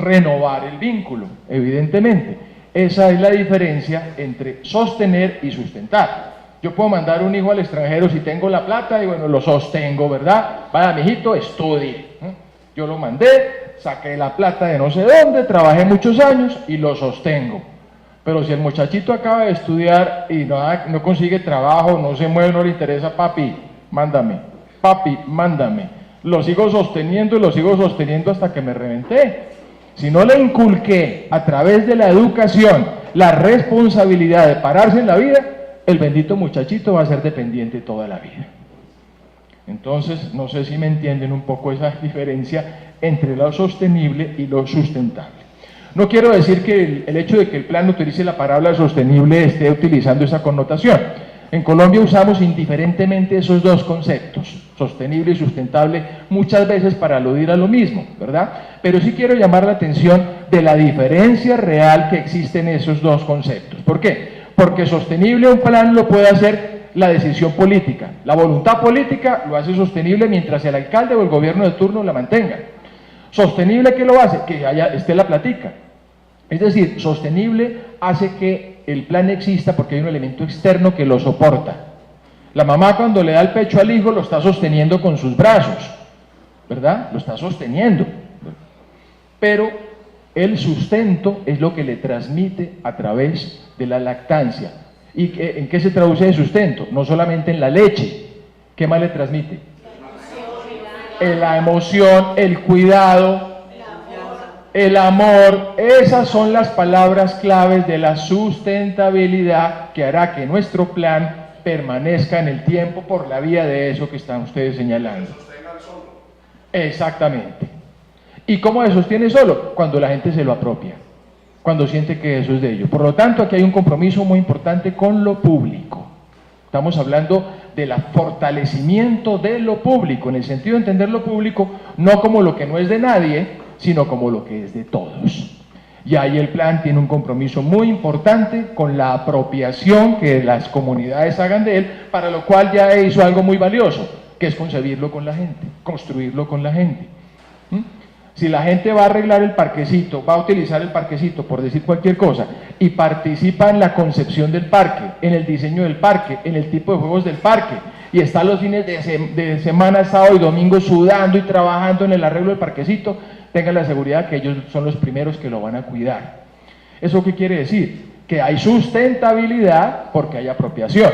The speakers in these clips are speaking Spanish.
renovar el vínculo, evidentemente. Esa es la diferencia entre sostener y sustentar. Yo puedo mandar un hijo al extranjero si tengo la plata y bueno, lo sostengo, ¿verdad? Vaya, mijito, estudie. Yo lo mandé, saqué la plata de no sé dónde, trabajé muchos años y lo sostengo. Pero si el muchachito acaba de estudiar y no consigue trabajo, no se mueve, no le interesa, papi, mándame, lo sigo sosteniendo y lo sigo sosteniendo hasta que me reventé. Si no le inculqué a través de la educación la responsabilidad de pararse en la vida, el bendito muchachito va a ser dependiente toda la vida. Entonces, no sé si me entienden un poco esa diferencia entre lo sostenible y lo sustentable. No quiero decir que el hecho de que el plan utilice la palabra sostenible esté utilizando esa connotación. En Colombia usamos indiferentemente esos dos conceptos, sostenible y sustentable, muchas veces para aludir a lo mismo, ¿verdad? Pero sí quiero llamar la atención de la diferencia real que existe en esos dos conceptos. ¿Por qué? Porque sostenible un plan lo puede hacer la decisión política. La voluntad política lo hace sostenible mientras el alcalde o el gobierno de turno la mantenga. Sostenible, ¿qué lo hace? Que esté la platica. Es decir, sostenible hace que el plan exista porque hay un elemento externo que lo soporta. La mamá cuando le da el pecho al hijo lo está sosteniendo con sus brazos, ¿verdad? Lo está sosteniendo. Pero el sustento es lo que le transmite a través de la lactancia. ¿Y en qué se traduce el sustento? No solamente en la leche. ¿Qué más le transmite? La emoción, el cuidado, el amor. Esas son las palabras claves de la sustentabilidad que hará que nuestro plan permanezca en el tiempo por la vía de eso que están ustedes señalando. Exactamente. ¿Y cómo se sostiene solo? Cuando la gente se lo apropia, cuando siente que eso es de ellos. Por lo tanto, aquí hay un compromiso muy importante con lo público. Estamos hablando del fortalecimiento de lo público, en el sentido de entender lo público no como lo que no es de nadie, sino como lo que es de todos. Y ahí el plan tiene un compromiso muy importante con la apropiación que las comunidades hagan de él, para lo cual ya hizo algo muy valioso, que es concebirlo con la gente, construirlo con la gente. Si la gente va a arreglar el parquecito, va a utilizar el parquecito, por decir cualquier cosa, y participa en la concepción del parque, en el diseño del parque, en el tipo de juegos del parque, y está los fines de semana, sábado y domingo, sudando y trabajando en el arreglo del parquecito, tengan la seguridad que ellos son los primeros que lo van a cuidar. ¿Eso qué quiere decir? Que hay sustentabilidad porque hay apropiación.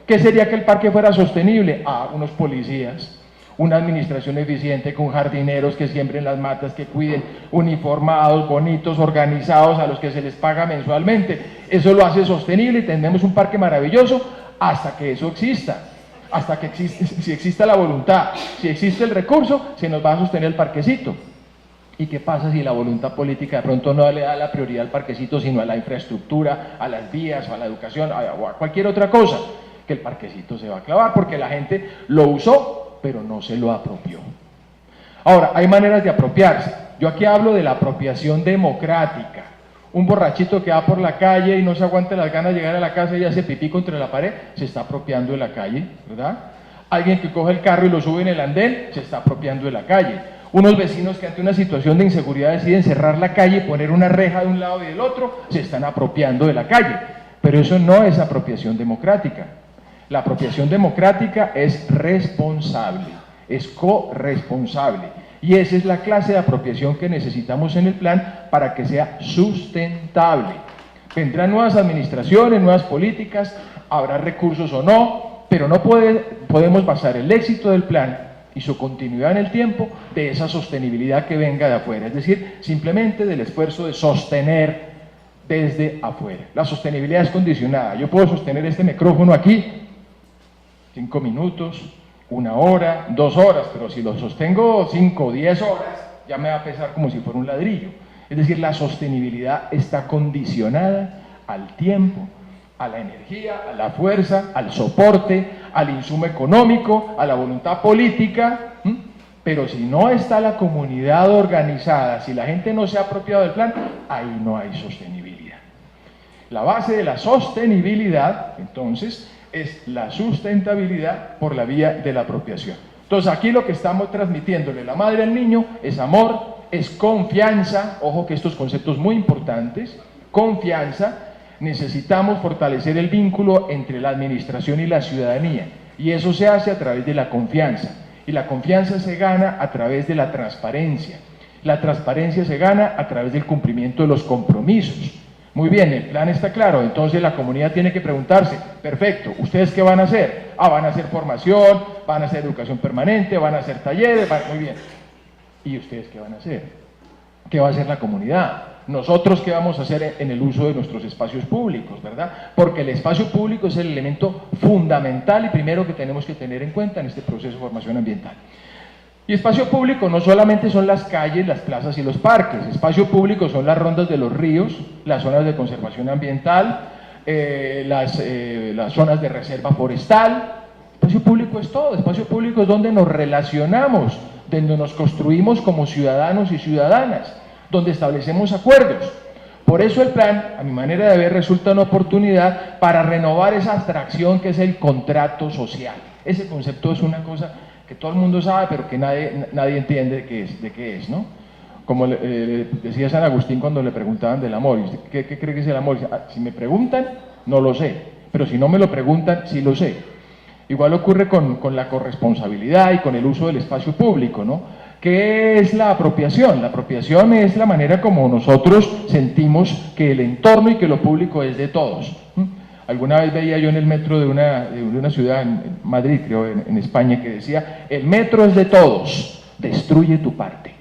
¿Qué sería que el parque fuera sostenible? Unos policías, una administración eficiente con jardineros que siembren las matas, que cuiden, uniformados, bonitos, organizados, a los que se les paga mensualmente. Eso lo hace sostenible y tendremos un parque maravilloso hasta que eso exista. Hasta que si exista la voluntad, si existe el recurso, se nos va a sostener el parquecito. ¿Y qué pasa si la voluntad política de pronto no le da la prioridad al parquecito, sino a la infraestructura, a las vías, o a la educación, o a cualquier otra cosa? Que el parquecito se va a clavar porque la gente lo usó, pero no se lo apropió. Ahora, hay maneras de apropiarse. Yo aquí hablo de la apropiación democrática. Un borrachito que va por la calle y no se aguanta las ganas de llegar a la casa y hace pipí contra la pared, se está apropiando de la calle, ¿verdad? Alguien que coge el carro y lo sube en el andén, se está apropiando de la calle. Unos vecinos que ante una situación de inseguridad deciden cerrar la calle y poner una reja de un lado y del otro, se están apropiando de la calle. Pero eso no es apropiación democrática. La apropiación democrática es responsable, es corresponsable. Y esa es la clase de apropiación que necesitamos en el plan para que sea sustentable. Vendrán nuevas administraciones, nuevas políticas, habrá recursos o no, pero no podemos basar el éxito del plan y su continuidad en el tiempo de esa sostenibilidad que venga de afuera, es decir, simplemente del esfuerzo de sostener desde afuera. La sostenibilidad es condicionada. Yo puedo sostener este micrófono aquí 5 minutos, 1 hora, 2 horas, pero si lo sostengo 5 o 10 horas, ya me va a pesar como si fuera un ladrillo. Es decir, la sostenibilidad está condicionada al tiempo, a la energía, a la fuerza, al soporte, al insumo económico, a la voluntad política, pero si no está la comunidad organizada, si la gente no se ha apropiado del plan, ahí no hay sostenibilidad. La base de la sostenibilidad, entonces, es la sustentabilidad por la vía de la apropiación. Entonces aquí lo que estamos transmitiéndole la madre al niño es amor, es confianza, ojo que estos conceptos muy importantes, confianza, necesitamos fortalecer el vínculo entre la administración y la ciudadanía, y eso se hace a través de la confianza, y la confianza se gana a través de la transparencia. La transparencia se gana a través del cumplimiento de los compromisos. Muy bien, el plan está claro, entonces la comunidad tiene que preguntarse, perfecto, ¿ustedes qué van a hacer? Van a hacer formación, van a hacer educación permanente, van a hacer talleres, muy bien. ¿Y ustedes qué van a hacer? ¿Qué va a hacer la comunidad? Nosotros qué vamos a hacer en el uso de nuestros espacios públicos, ¿verdad? Porque el espacio público es el elemento fundamental y primero que tenemos que tener en cuenta en este proceso de formación ambiental. Y espacio público no solamente son las calles, las plazas y los parques, espacio público son las rondas de los ríos, las zonas de conservación ambiental, las zonas de reserva forestal. Espacio público es todo, espacio público es donde nos relacionamos, donde nos construimos como ciudadanos y ciudadanas, donde establecemos acuerdos. Por eso el plan, a mi manera de ver, resulta una oportunidad para renovar esa abstracción que es el contrato social. Ese concepto es una cosa que todo el mundo sabe, pero que nadie entiende de qué es, ¿no? Como decía San Agustín cuando le preguntaban del amor, ¿y usted qué cree que es el amor? Dice, si me preguntan, no lo sé, pero si no me lo preguntan, sí lo sé. Igual ocurre con la corresponsabilidad y con el uso del espacio público, ¿no? ¿Qué es la apropiación? La apropiación es la manera como nosotros sentimos que el entorno y que lo público es de todos. Alguna vez veía yo en el metro de una ciudad, en Madrid, creo, en España, que decía, el metro es de todos, destruye tu parte.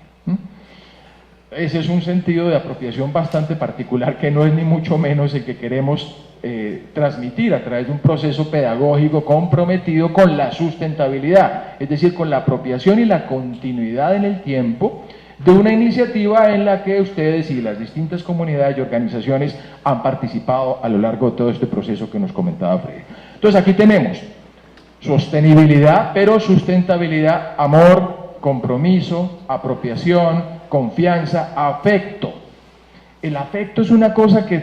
Ese es un sentido de apropiación bastante particular, que no es ni mucho menos el que queremos transmitir a través de un proceso pedagógico comprometido con la sustentabilidad, es decir, con la apropiación y la continuidad en el tiempo de una iniciativa en la que ustedes y las distintas comunidades y organizaciones han participado a lo largo de todo este proceso que nos comentaba Freddy. Entonces aquí tenemos sostenibilidad, pero sustentabilidad, amor, compromiso, apropiación, confianza, afecto. El afecto es una cosa que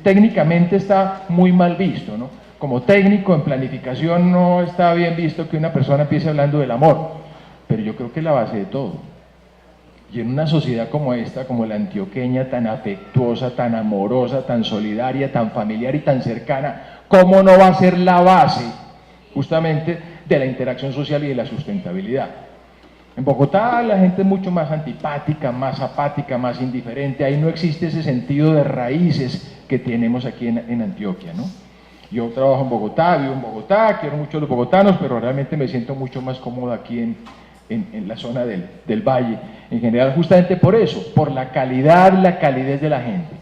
técnicamente está muy mal visto, ¿no? Como técnico en planificación no está bien visto que una persona empiece hablando del amor, pero yo creo que es la base de todo. Y en una sociedad como esta, como la antioqueña, tan afectuosa, tan amorosa, tan solidaria, tan familiar y tan cercana, ¿cómo no va a ser la base justamente de la interacción social y de la sustentabilidad? En Bogotá la gente es mucho más antipática, más apática, más indiferente, ahí no existe ese sentido de raíces que tenemos aquí en Antioquia, ¿no? Yo trabajo en Bogotá, vivo en Bogotá, quiero mucho a los bogotanos, pero realmente me siento mucho más cómodo aquí en la zona del valle, en general justamente por eso, por la calidad, la calidez de la gente.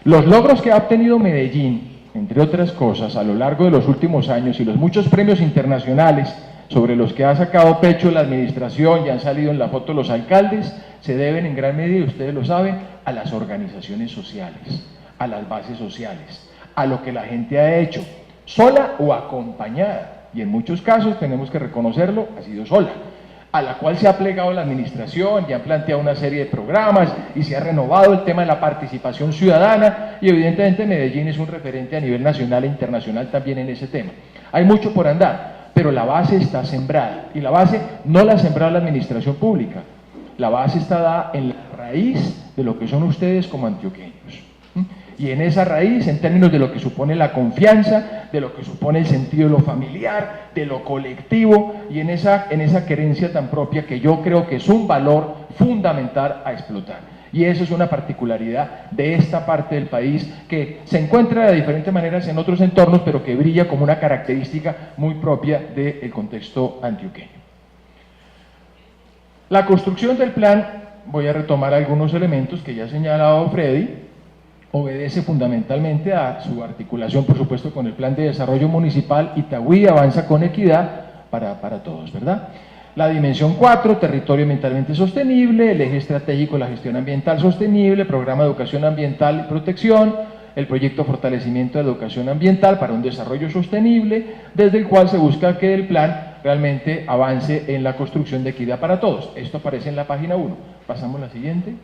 Los logros que ha obtenido Medellín, entre otras cosas, a lo largo de los últimos años y los muchos premios internacionales sobre los que ha sacado pecho la administración y han salido en la foto los alcaldes, se deben en gran medida, ustedes lo saben, a las organizaciones sociales, a las bases sociales, a lo que la gente ha hecho, sola o acompañada, y en muchos casos tenemos que reconocerlo, ha sido sola, a la cual se ha plegado la administración y han planteado una serie de programas y se ha renovado el tema de la participación ciudadana y evidentemente Medellín es un referente a nivel nacional e internacional también en ese tema. Hay mucho por andar, pero la base está sembrada y la base no la ha sembrado la administración pública, la base está dada en la raíz de lo que son ustedes como antioqueños. Y en esa raíz, en términos de lo que supone la confianza, de lo que supone el sentido de lo familiar, de lo colectivo, y en esa querencia tan propia que yo creo que es un valor fundamental a explotar. Y eso es una particularidad de esta parte del país que se encuentra de diferentes maneras en otros entornos, pero que brilla como una característica muy propia del contexto antioqueño. La construcción del plan, voy a retomar algunos elementos que ya ha señalado Freddy, obedece fundamentalmente a su articulación, por supuesto, con el Plan de Desarrollo Municipal Itagüí Avanza con Equidad para todos, ¿verdad? La dimensión 4, territorio ambientalmente sostenible, el eje estratégico, la gestión ambiental sostenible, programa de educación ambiental y protección, el proyecto fortalecimiento de educación ambiental para un desarrollo sostenible, desde el cual se busca que el plan realmente avance en la construcción de equidad para todos. Esto aparece en la página 1. Pasamos a la siguiente.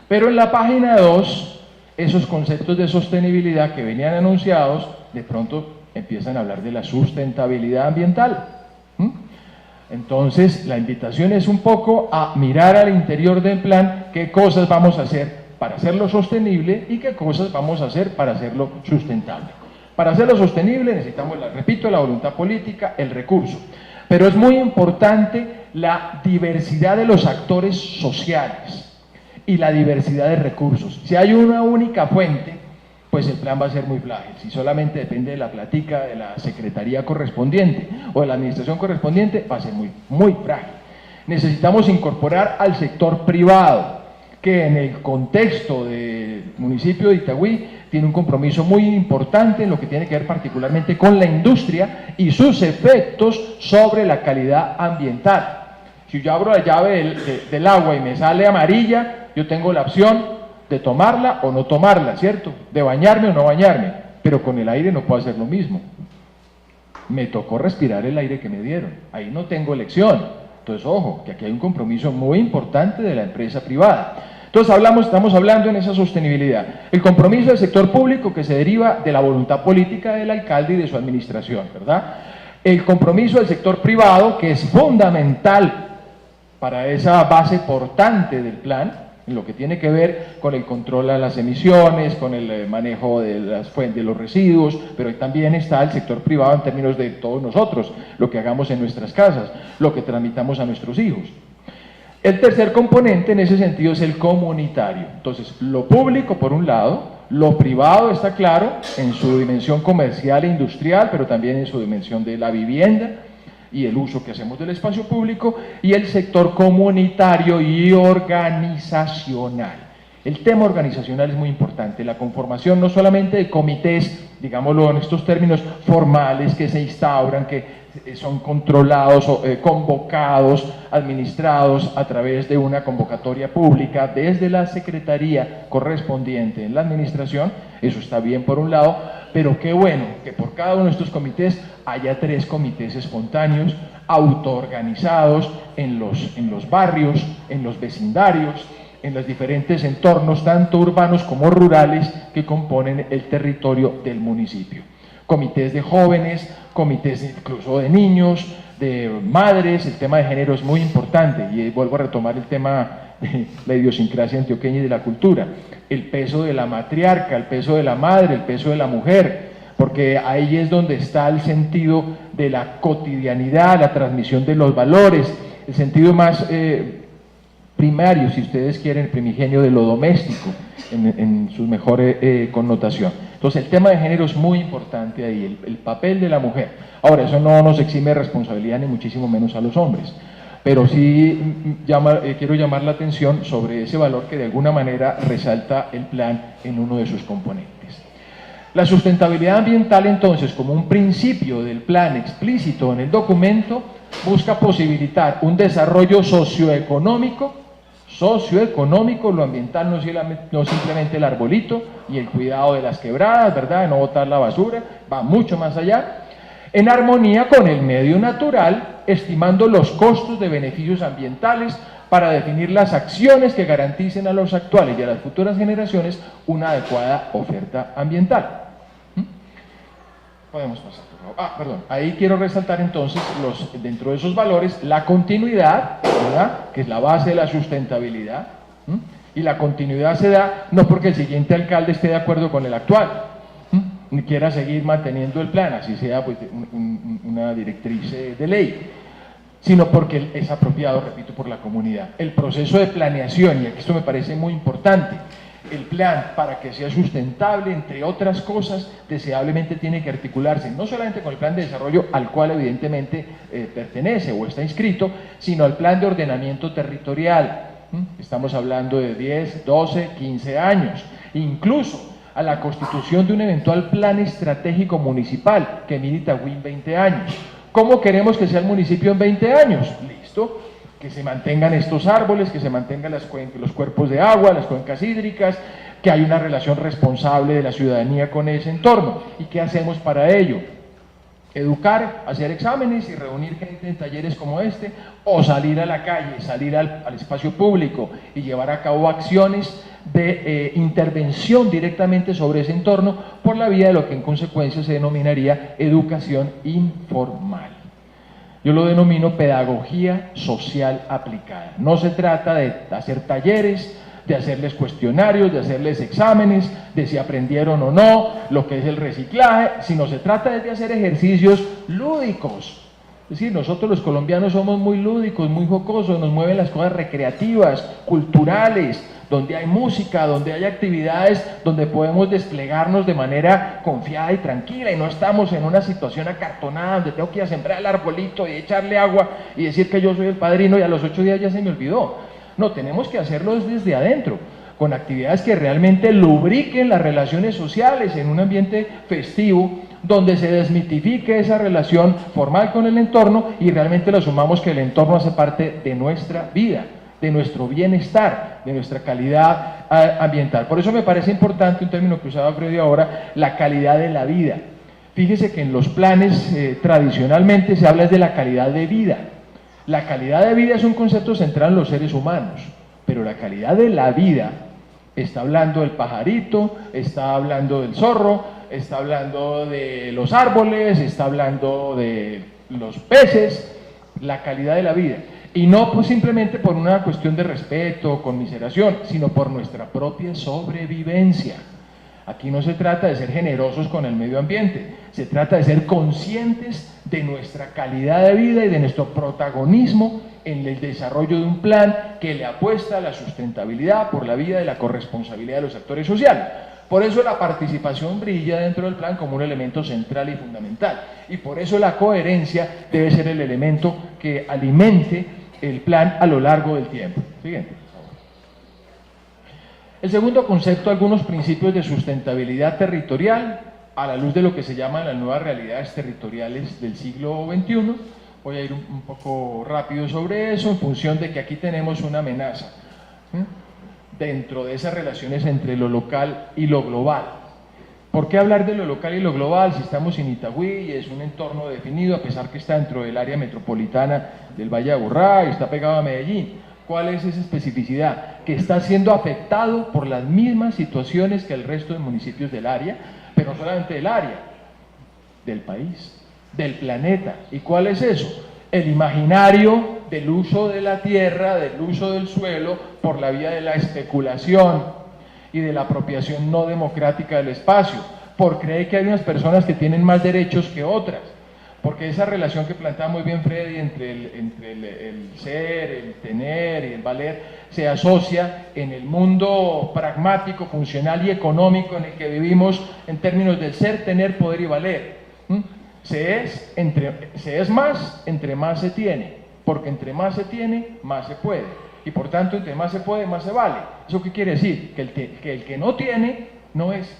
Pero en la página 2, esos conceptos de sostenibilidad que venían anunciados, de pronto empiezan a hablar de la sustentabilidad ambiental. Entonces, la invitación es un poco a mirar al interior del plan qué cosas vamos a hacer para hacerlo sostenible y qué cosas vamos a hacer para hacerlo sustentable. Para hacerlo sostenible necesitamos, repito, la voluntad política, el recurso. Pero es muy importante la diversidad de los actores sociales y la diversidad de recursos. Si hay una única fuente, pues el plan va a ser muy frágil. Si solamente depende de la plática de la secretaría correspondiente o de la administración correspondiente, va a ser muy frágil. Necesitamos incorporar al sector privado, que en el contexto del municipio de Itagüí tiene un compromiso muy importante en lo que tiene que ver particularmente con la industria y sus efectos sobre la calidad ambiental. Si yo abro la llave del agua y me sale amarilla, yo tengo la opción de tomarla o no tomarla, ¿cierto? De bañarme o no bañarme, pero con el aire no puedo hacer lo mismo. Me tocó respirar el aire que me dieron, ahí no tengo elección. Entonces, ojo, que aquí hay un compromiso muy importante de la empresa privada. Entonces, estamos hablando en esa sostenibilidad. El compromiso del sector público que se deriva de la voluntad política del alcalde y de su administración, ¿verdad? El compromiso del sector privado, que es fundamental para esa base portante del plan, en lo que tiene que ver con el control a las emisiones, con el manejo de las fuentes de los residuos, pero también está el sector privado en términos de todos nosotros, lo que hagamos en nuestras casas, lo que transmitamos a nuestros hijos. El tercer componente en ese sentido es el comunitario. Entonces, lo público por un lado, lo privado está claro en su dimensión comercial e industrial, pero también en su dimensión de la vivienda y el uso que hacemos del espacio público, y el sector comunitario y organizacional. El tema organizacional es muy importante, la conformación no solamente de comités, digámoslo en estos términos formales, que se instauran, que son controlados o convocados, administrados a través de una convocatoria pública desde la secretaría correspondiente en la administración, eso está bien por un lado, pero qué bueno que por cada uno de estos comités haya 3 comités espontáneos, autoorganizados en los barrios, en los vecindarios, en los diferentes entornos, tanto urbanos como rurales, que componen el territorio del municipio. Comités de jóvenes, comités incluso de niños, de madres, el tema de género es muy importante, y vuelvo a retomar el tema de la idiosincrasia antioqueña y de la cultura, el peso de la matriarca, el peso de la madre, el peso de la mujer, porque ahí es donde está el sentido de la cotidianidad, la transmisión de los valores, el sentido más primario, si ustedes quieren, primigenio de lo doméstico, en su mejor connotación. Entonces, el tema de género es muy importante ahí, el papel de la mujer. Ahora, eso no nos exime de responsabilidad, ni muchísimo menos a los hombres, pero sí quiero llamar la atención sobre ese valor que de alguna manera resalta el plan en uno de sus componentes. La sustentabilidad ambiental, entonces, como un principio del plan explícito en el documento, busca posibilitar un desarrollo socioeconómico, lo ambiental no simplemente el arbolito y el cuidado de las quebradas, ¿verdad?, de no botar la basura, va mucho más allá, en armonía con el medio natural, estimando los costos de beneficios ambientales para definir las acciones que garanticen a los actuales y a las futuras generaciones una adecuada oferta ambiental. Podemos pasar, por favor. Perdón. Ahí quiero resaltar entonces, dentro de esos valores, la continuidad, ¿verdad?, que es la base de la sustentabilidad, y la continuidad se da no porque el siguiente alcalde esté de acuerdo con el actual, ni quiera seguir manteniendo el plan, así sea pues una directriz de ley, sino porque es apropiado, repito, por la comunidad. El proceso de planeación, y aquí esto me parece muy importante, el plan, para que sea sustentable, entre otras cosas, deseablemente tiene que articularse no solamente con el plan de desarrollo al cual evidentemente pertenece o está inscrito, sino al plan de ordenamiento territorial. Estamos hablando de 10, 12, 15 años, incluso a la constitución de un eventual plan estratégico municipal que mide Itagüí en 20 años. ¿Cómo queremos que sea el municipio en 20 años? Listo. Que se mantengan estos árboles, que se mantengan los cuerpos de agua, las cuencas hídricas, que hay una relación responsable de la ciudadanía con ese entorno. ¿Y qué hacemos para ello? Educar, hacer exámenes y reunir gente en talleres como este, o salir a la calle, salir al espacio público y llevar a cabo acciones de intervención directamente sobre ese entorno por la vía de lo que en consecuencia se denominaría educación informal. Yo lo denomino pedagogía social aplicada. No se trata de hacer talleres, de hacerles cuestionarios, de hacerles exámenes, de si aprendieron o no, lo que es el reciclaje, sino se trata de hacer ejercicios lúdicos. Es decir, nosotros los colombianos somos muy lúdicos, muy jocosos, nos mueven las cosas recreativas, culturales, donde hay música, donde hay actividades, donde podemos desplegarnos de manera confiada y tranquila y no estamos en una situación acartonada donde tengo que ir a sembrar el arbolito y echarle agua y decir que yo soy el padrino y a los 8 días ya se me olvidó. No, tenemos que hacerlo desde adentro, con actividades que realmente lubriquen las relaciones sociales en un ambiente festivo, donde se desmitifique esa relación formal con el entorno y realmente lo asumamos que el entorno hace parte de nuestra vida, de nuestro bienestar, de nuestra calidad ambiental. Por eso me parece importante un término que usaba Freddy ahora, la calidad de la vida. Fíjese que en los planes tradicionalmente se habla de la calidad de vida. La calidad de vida es un concepto central en los seres humanos, pero la calidad de la vida está hablando del pajarito, está hablando del zorro, está hablando de los árboles, está hablando de los peces, la calidad de la vida. Y no pues simplemente por una cuestión de respeto, conmiseración, sino por nuestra propia sobrevivencia. Aquí no se trata de ser generosos con el medio ambiente, se trata de ser conscientes de nuestra calidad de vida y de nuestro protagonismo en el desarrollo de un plan que le apuesta a la sustentabilidad por la vía de la corresponsabilidad de los actores sociales. Por eso la participación brilla dentro del plan como un elemento central y fundamental. Y por eso la coherencia debe ser el elemento que alimente el plan a lo largo del tiempo. Siguiente. El segundo concepto, algunos principios de sustentabilidad territorial a la luz de lo que se llaman las nuevas realidades territoriales del siglo XXI. Voy a ir un poco rápido sobre eso en función de que aquí tenemos una amenaza dentro de esas relaciones entre lo local y lo global. ¿Por qué hablar de lo local y lo global si estamos en Itagüí y es un entorno definido a pesar que está dentro del área metropolitana del Valle de Aburrá y está pegado a Medellín? ¿Cuál es esa especificidad? Que está siendo afectado por las mismas situaciones que el resto de municipios del área, pero no solamente del área, del país, del planeta. ¿Y cuál es eso? El imaginario del uso de la tierra, del uso del suelo, por la vía de la especulación y de la apropiación no democrática del espacio, por creer que hay unas personas que tienen más derechos que otras. Porque esa relación que plantea muy bien Freddy entre el ser, el tener y el valer, se asocia en el mundo pragmático, funcional y económico en el que vivimos en términos del ser, tener, poder y valer. Se es más entre más se tiene, porque entre más se tiene, más se puede. Y por tanto, entre más se puede, más se vale. ¿Eso qué quiere decir? Que el que no tiene, no es.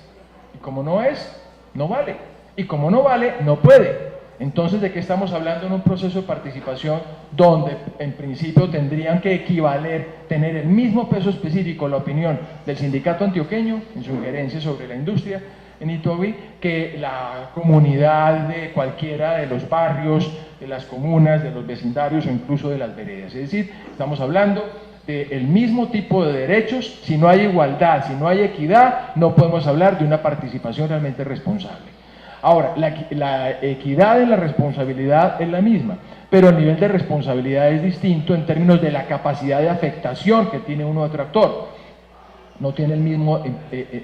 Y como no es, no vale. Y como no vale, no puede. Entonces, ¿de qué estamos hablando en un proceso de participación donde en principio tendrían que equivaler, tener el mismo peso específico la opinión del sindicato antioqueño en su injerencia sobre la industria en Itagüí que la comunidad de cualquiera de los barrios, de las comunas, de los vecindarios o incluso de las veredas? Es decir, estamos hablando del mismo tipo de derechos. Si no hay igualdad, si no hay equidad, no podemos hablar de una participación realmente responsable. Ahora, la equidad de la responsabilidad es la misma, pero el nivel de responsabilidad es distinto en términos de la capacidad de afectación que tiene uno u otro actor. No tiene el mismo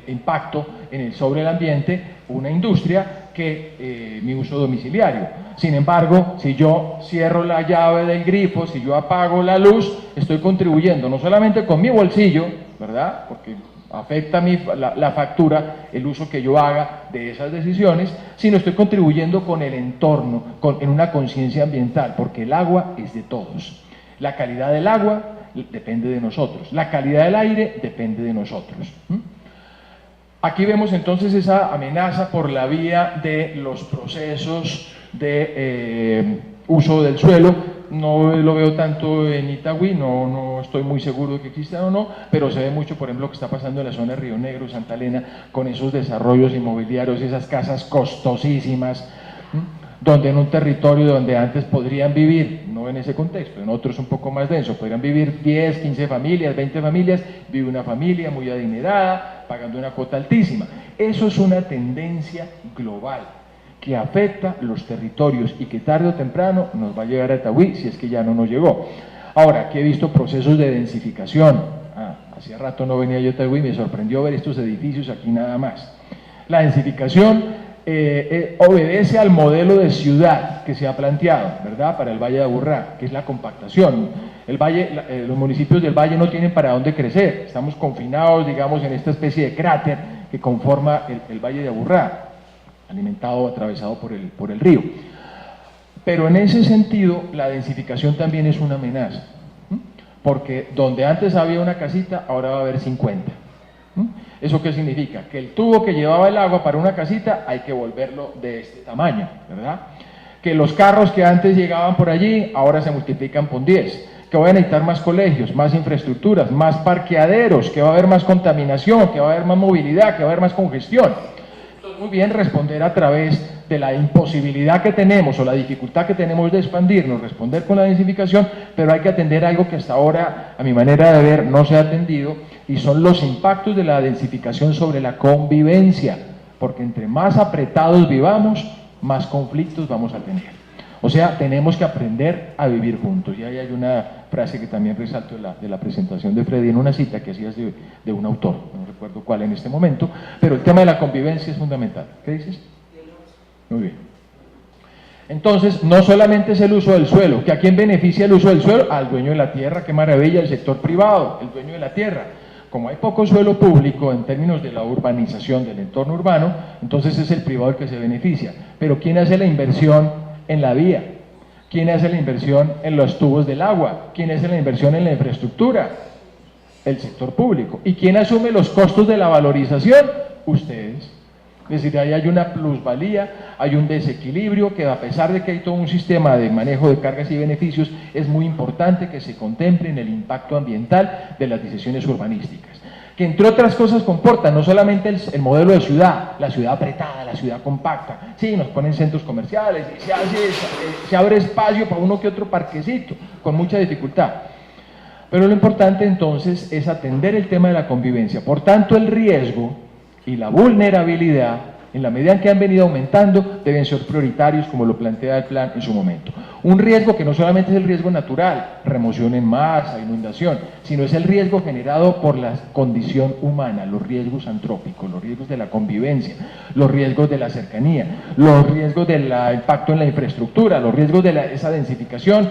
impacto sobre el ambiente una industria que mi uso domiciliario. Sin embargo, si yo cierro la llave del grifo, si yo apago la luz, estoy contribuyendo no solamente con mi bolsillo, ¿verdad? Porque afecta la factura, el uso que yo haga de esas decisiones, sino estoy contribuyendo con el entorno, en una conciencia ambiental, porque el agua es de todos. La calidad del agua depende de nosotros, la calidad del aire depende de nosotros. Aquí vemos entonces esa amenaza por la vía de los procesos de uso del suelo. No lo veo tanto en Itagüí, no estoy muy seguro de que exista o no, pero se ve mucho, por ejemplo, lo que está pasando en la zona de Río Negro, Santa Elena, con esos desarrollos inmobiliarios, esas casas costosísimas, donde en un territorio donde antes podrían vivir, no en ese contexto, en otros un poco más denso, podrían vivir 10, 15 familias, 20 familias, vive una familia muy adinerada, pagando una cuota altísima. Eso es una tendencia global, que afecta los territorios y que tarde o temprano nos va a llegar a Itagüí, si es que ya no nos llegó. Ahora, aquí he visto procesos de densificación. Hacía rato no venía yo a Itagüí, me sorprendió ver estos edificios aquí nada más. La densificación obedece al modelo de ciudad que se ha planteado, ¿verdad?, para el Valle de Aburrá, que es la compactación. Los municipios del Valle no tienen para dónde crecer, estamos confinados, digamos, en esta especie de cráter que conforma el Valle de Aburrá, alimentado, atravesado por el río. Pero en ese sentido, la densificación también es una amenaza, porque donde antes había una casita, ahora va a haber 50. ¿Eso qué significa? Que el tubo que llevaba el agua para una casita hay que volverlo de este tamaño, ¿verdad? Que los carros que antes llegaban por allí, ahora se multiplican por 10. Que van a necesitar más colegios, más infraestructuras, más parqueaderos, que va a haber más contaminación, que va a haber más movilidad, que va a haber más congestión. Entonces, muy bien responder a través de la imposibilidad que tenemos o la dificultad que tenemos de expandirnos, responder con la densificación, pero hay que atender algo que hasta ahora, a mi manera de ver, no se ha atendido, y son los impactos de la densificación sobre la convivencia, porque entre más apretados vivamos, más conflictos vamos a tener. O sea, tenemos que aprender a vivir juntos. Y ahí hay una frase que también resalto de la presentación de Freddy en una cita que hacías de un autor, no recuerdo cuál en este momento, pero el tema de la convivencia es fundamental. ¿Qué dices? Muy bien. Entonces, no solamente es el uso del suelo, que a quién beneficia el uso del suelo, al dueño de la tierra, qué maravilla, el sector privado, el dueño de la tierra. Como hay poco suelo público en términos de la urbanización del entorno urbano, entonces es el privado el que se beneficia. Pero ¿quién hace la inversión en la vía? ¿Quién hace la inversión en los tubos del agua? ¿Quién hace la inversión en la infraestructura? El sector público. ¿Y quién asume los costos de la valorización? Ustedes. Es decir, ahí hay una plusvalía, hay un desequilibrio que, a pesar de que hay todo un sistema de manejo de cargas y beneficios, es muy importante que se contemple en el impacto ambiental de las decisiones urbanísticas, que entre otras cosas comportan no solamente el modelo de ciudad, la ciudad apretada, la ciudad compacta. Sí, nos ponen centros comerciales y se abre espacio para uno que otro parquecito, con mucha dificultad. Pero lo importante entonces es atender el tema de la convivencia. Por tanto, el riesgo y la vulnerabilidad, en la medida en que han venido aumentando, deben ser prioritarios, como lo plantea el plan en su momento. Un riesgo que no solamente es el riesgo natural, remoción en masa, inundación, sino es el riesgo generado por la condición humana, los riesgos antrópicos, los riesgos de la convivencia, los riesgos de la cercanía, los riesgos del impacto en la infraestructura, los riesgos de esa densificación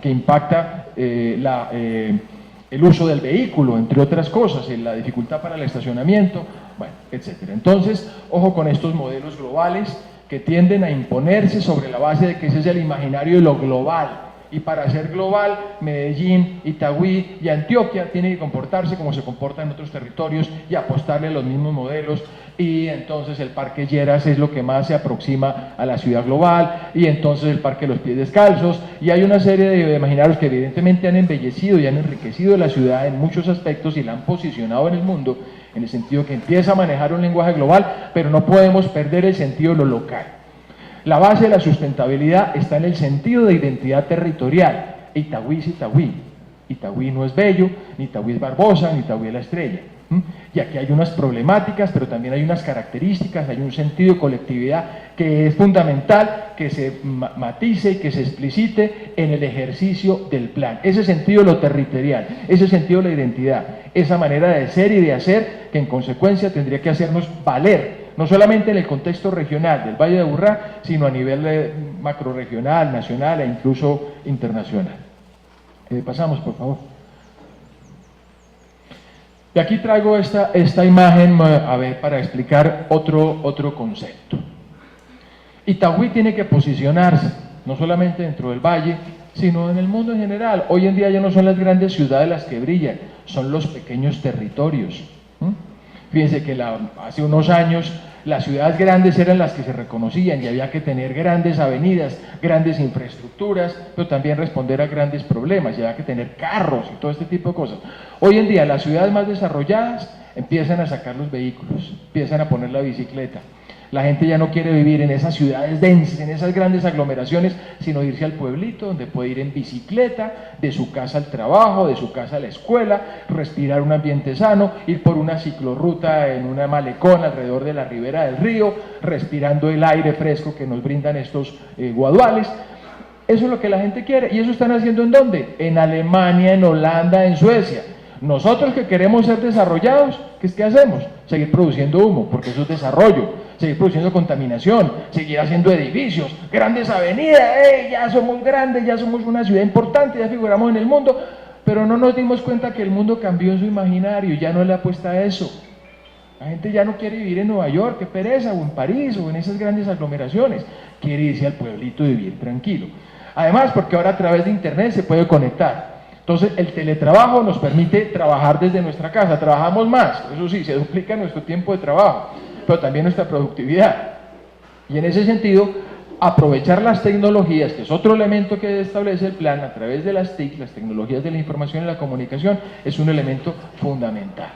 que impacta el uso del vehículo, entre otras cosas, la dificultad para el estacionamiento, bueno, etcétera. Entonces, ojo con estos modelos globales que tienden a imponerse sobre la base de que ese es el imaginario de lo global. Y para ser global, Medellín, Itagüí y Antioquia tienen que comportarse como se comportan en otros territorios y apostarle a los mismos modelos, y entonces el Parque Lleras es lo que más se aproxima a la ciudad global, y entonces el Parque de los Pies Descalzos, y hay una serie de imaginarios que evidentemente han embellecido y han enriquecido la ciudad en muchos aspectos y la han posicionado en el mundo, en el sentido que empieza a manejar un lenguaje global, pero no podemos perder el sentido de lo local. La base de la sustentabilidad está en el sentido de identidad territorial. Itagüí es Itagüí. Itagüí no es Bello, ni Itagüí es Barbosa, ni Itagüí es La Estrella. Y aquí hay unas problemáticas, pero también hay unas características, hay un sentido de colectividad que es fundamental que se matice y que se explicite en el ejercicio del plan. Ese sentido de lo territorial, ese sentido de la identidad, esa manera de ser y de hacer que en consecuencia tendría que hacernos valer, no solamente en el contexto regional del Valle de Aburrá, sino a nivel macrorregional, nacional e incluso internacional. Pasamos, por favor. Y aquí traigo esta imagen para explicar otro concepto. Itagüí tiene que posicionarse, no solamente dentro del valle, sino en el mundo en general. Hoy en día ya no son las grandes ciudades las que brillan, son los pequeños territorios. Fíjense que hace unos años las ciudades grandes eran las que se reconocían y había que tener grandes avenidas, grandes infraestructuras, pero también responder a grandes problemas, y había que tener carros y todo este tipo de cosas. Hoy en día las ciudades más desarrolladas empiezan a sacar los vehículos, empiezan a poner la bicicleta, La gente ya no quiere vivir en esas ciudades densas, en esas grandes aglomeraciones, sino irse al pueblito donde puede ir en bicicleta, de su casa al trabajo, de su casa a la escuela, respirar un ambiente sano, ir por una ciclorruta en una malecón alrededor de la ribera del río, respirando el aire fresco que nos brindan estos guaduales. Eso es lo que la gente quiere. ¿Y eso están haciendo en dónde? En Alemania, en Holanda, en Suecia. Nosotros que queremos ser desarrollados, ¿qué hacemos? Seguir produciendo humo, porque eso es desarrollo, seguir produciendo contaminación, seguir haciendo edificios, grandes avenidas, ya somos grandes, ya somos una ciudad importante, ya figuramos en el mundo, pero no nos dimos cuenta que el mundo cambió en su imaginario, ya no le apuesta a eso. La gente ya no quiere vivir en Nueva York, qué pereza, o en París, o en esas grandes aglomeraciones, quiere irse al pueblito y vivir tranquilo. Además, porque ahora a través de internet se puede conectar. Entonces, el teletrabajo nos permite trabajar desde nuestra casa, trabajamos más, eso sí, se duplica nuestro tiempo de trabajo, pero también nuestra productividad. Y en ese sentido, aprovechar las tecnologías, que es otro elemento que establece el plan, a través de las TIC, las tecnologías de la información y la comunicación, es un elemento fundamental.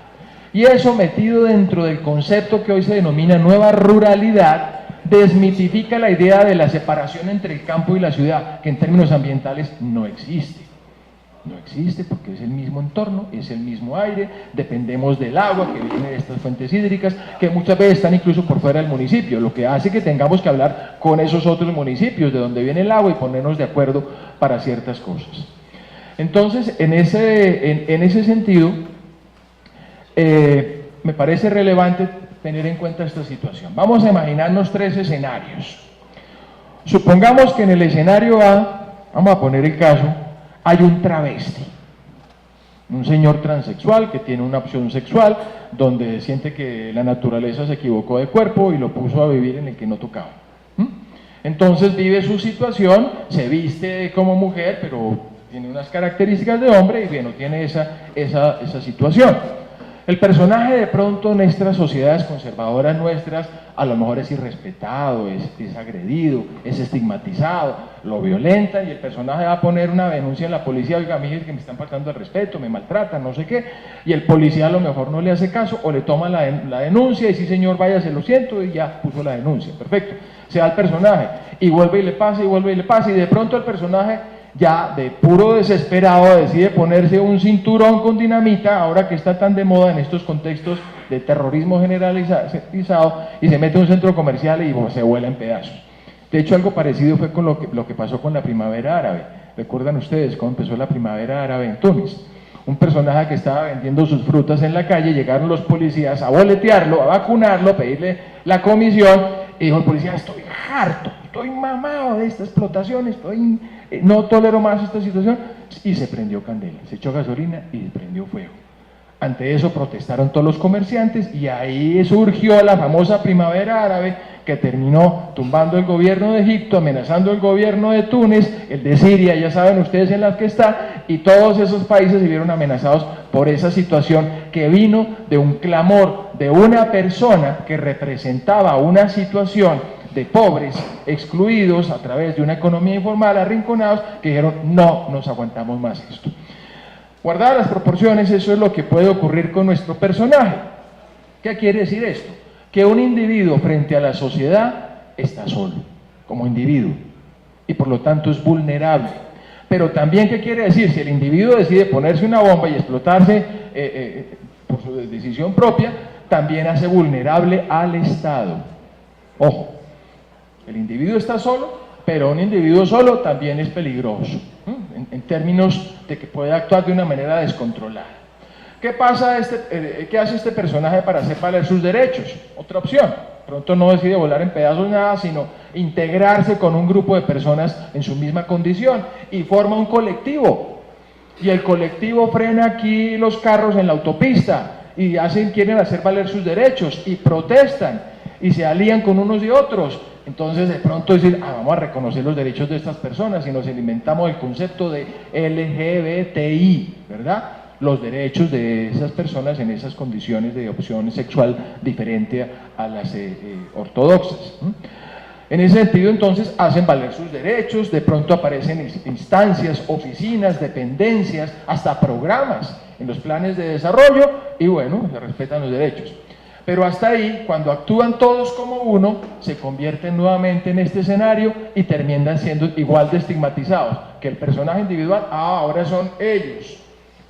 Y eso, metido dentro del concepto que hoy se denomina nueva ruralidad, desmitifica la idea de la separación entre el campo y la ciudad, que en términos ambientales no existe. No existe porque es el mismo entorno, es el mismo aire, dependemos del agua que viene de estas fuentes hídricas, que muchas veces están incluso por fuera del municipio, lo que hace que tengamos que hablar con esos otros municipios de donde viene el agua y ponernos de acuerdo para ciertas cosas. Entonces, en ese sentido, me parece relevante tener en cuenta esta situación. Vamos a imaginarnos 3 escenarios. Supongamos que en el escenario A, vamos a poner el caso, hay un travesti, un señor transexual que tiene una opción sexual, donde siente que la naturaleza se equivocó de cuerpo y lo puso a vivir en el que no tocaba. Entonces vive su situación, se viste como mujer, pero tiene unas características de hombre y bueno, tiene esa situación. El personaje de pronto en nuestras sociedades conservadoras nuestras a lo mejor es irrespetado, es agredido, es estigmatizado, lo violentan y el personaje va a poner una denuncia en la policía, oiga, mire que me están faltando el respeto, me maltratan, no sé qué, y el policía a lo mejor no le hace caso o le toma la denuncia y sí señor, vaya, se lo siento y ya puso la denuncia, perfecto, se da el personaje y vuelve y le pasa y vuelve y le pasa y de pronto el personaje ya de puro desesperado decide ponerse un cinturón con dinamita, ahora que está tan de moda en estos contextos de terrorismo generalizado, y se mete a un centro comercial y se vuela en pedazos. De hecho, algo parecido fue con lo que pasó con la primavera árabe. ¿Recuerdan ustedes cómo empezó la primavera árabe en Túnez? Un personaje que estaba vendiendo sus frutas en la calle, llegaron los policías a boletearlo, a vacunarlo, a pedirle la comisión, y dijo el policía, estoy harto, estoy mamado de esta explotación, no tolero más esta situación, y se prendió candela, se echó gasolina y se prendió fuego. Ante eso protestaron todos los comerciantes y ahí surgió la famosa primavera árabe que terminó tumbando el gobierno de Egipto, amenazando el gobierno de Túnez, el de Siria, ya saben ustedes en la que está, y todos esos países se vieron amenazados por esa situación que vino de un clamor de una persona que representaba una situación de pobres, excluidos a través de una economía informal, arrinconados, que dijeron, no nos aguantamos más esto. Guardadas las proporciones, eso es lo que puede ocurrir con nuestro personaje. ¿Qué quiere decir esto? Que un individuo frente a la sociedad está solo, como individuo, y por lo tanto es vulnerable. Pero también, ¿qué quiere decir? Si el individuo decide ponerse una bomba y explotarse por su decisión propia, también hace vulnerable al Estado. Ojo, el individuo está solo, pero un individuo solo también es peligroso, en términos de que puede actuar de una manera descontrolada. ¿Qué hace este personaje para hacer valer sus derechos? Otra opción. Pronto no decide volar en pedazos nada, sino integrarse con un grupo de personas en su misma condición y forma un colectivo. Y el colectivo frena aquí los carros en la autopista y quieren hacer valer sus derechos y protestan y se alían con unos y otros. Entonces de pronto decir, vamos a reconocer los derechos de estas personas y nos inventamos el concepto de LGBTI, ¿verdad? Los derechos de esas personas en esas condiciones de opción sexual diferente a las ortodoxas. En ese sentido, entonces, hacen valer sus derechos, de pronto aparecen instancias, oficinas, dependencias, hasta programas en los planes de desarrollo, y bueno, se respetan los derechos. Pero hasta ahí, cuando actúan todos como uno, se convierten nuevamente en este escenario y terminan siendo igual de estigmatizados que el personaje individual. Ahora son ellos.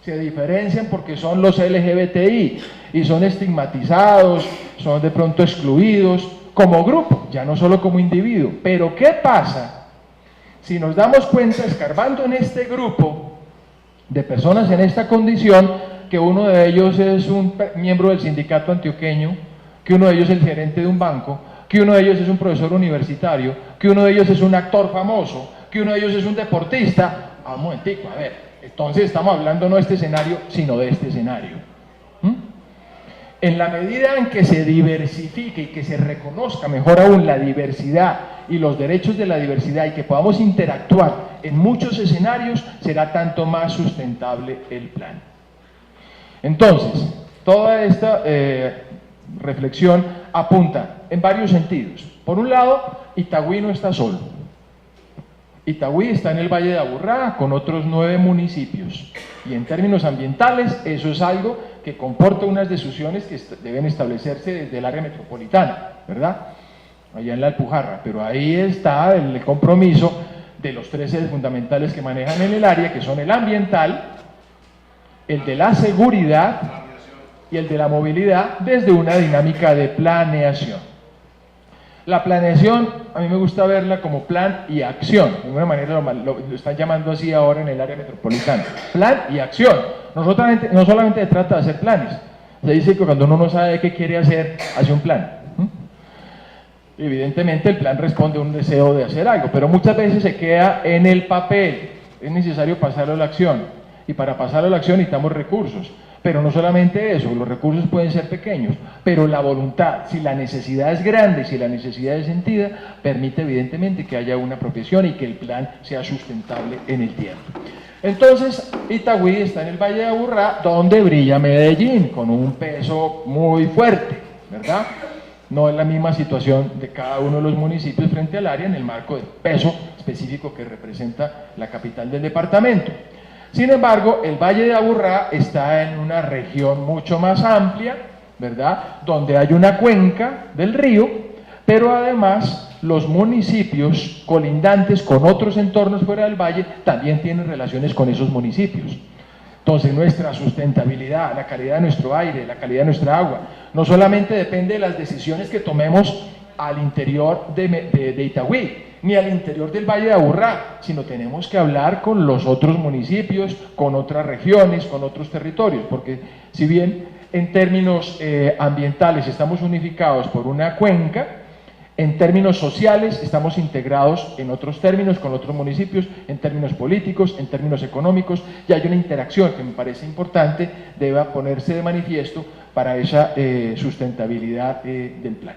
Se diferencian porque son los LGBTI y son estigmatizados, son de pronto excluidos como grupo, ya no solo como individuo. Pero ¿qué pasa si nos damos cuenta, escarbando en este grupo de personas en esta condición, que uno de ellos es un miembro del sindicato antioqueño, que uno de ellos es el gerente de un banco, que uno de ellos es un profesor universitario, que uno de ellos es un actor famoso, que uno de ellos es un deportista? Un momentico, a ver, entonces estamos hablando no de este escenario, sino de este escenario. En la medida en que se diversifique y que se reconozca mejor aún la diversidad y los derechos de la diversidad y que podamos interactuar en muchos escenarios, será tanto más sustentable el plan. Entonces, toda esta reflexión apunta en varios sentidos. Por un lado, Itagüí no está solo. Itagüí está en el Valle de Aburrá con otros 9 municipios. Y en términos ambientales, eso es algo que comporta unas decisiones que deben establecerse desde el área metropolitana, ¿verdad? Allá en la Alpujarra. Pero ahí está el compromiso de los 3 ejes fundamentales que manejan en el área, que son el ambiental, el de la seguridad y el de la movilidad desde una dinámica de planeación. La planeación, a mí me gusta verla como plan y acción, de alguna manera lo están llamando así ahora en el área metropolitana, plan y acción. No solamente se trata de hacer planes, se dice que cuando uno no sabe qué quiere hacer, hace un plan. Evidentemente el plan responde a un deseo de hacer algo, pero muchas veces se queda en el papel, es necesario pasarlo a la acción. Y para pasar a la acción necesitamos recursos, pero no solamente eso, los recursos pueden ser pequeños, pero la voluntad, si la necesidad es grande, si la necesidad es sentida, permite evidentemente que haya una apropiación y que el plan sea sustentable en el tiempo. Entonces, Itagüí está en el Valle de Aburrá, donde brilla Medellín, con un peso muy fuerte, ¿verdad? No es la misma situación de cada uno de los municipios frente al área en el marco del peso específico que representa la capital del departamento. Sin embargo, el Valle de Aburrá está en una región mucho más amplia, ¿verdad?, donde hay una cuenca del río, pero además los municipios colindantes con otros entornos fuera del valle también tienen relaciones con esos municipios. Entonces nuestra sustentabilidad, la calidad de nuestro aire, la calidad de nuestra agua, no solamente depende de las decisiones que tomemos al interior de Itagüí, ni al interior del Valle de Aburrá, sino tenemos que hablar con los otros municipios, con otras regiones, con otros territorios, porque si bien en términos ambientales estamos unificados por una cuenca, en términos sociales estamos integrados en otros términos con otros municipios, en términos políticos, en términos económicos, y hay una interacción que me parece importante, deba ponerse de manifiesto para esa sustentabilidad del plan.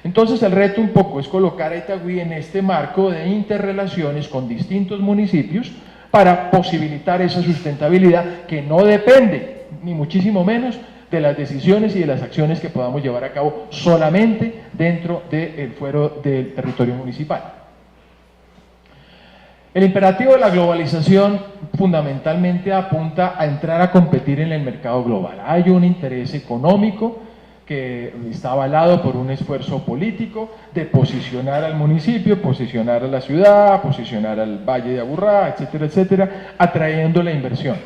Entonces el reto un poco es colocar a Itagüí en este marco de interrelaciones con distintos municipios para posibilitar esa sustentabilidad que no depende, ni muchísimo menos, de las decisiones y de las acciones que podamos llevar a cabo solamente dentro del fuero del territorio municipal. El imperativo de la globalización fundamentalmente apunta a entrar a competir en el mercado global. Hay un interés económico que está avalado por un esfuerzo político de posicionar al municipio, posicionar a la ciudad, posicionar al Valle de Aburrá, etcétera, etcétera, atrayendo la inversión.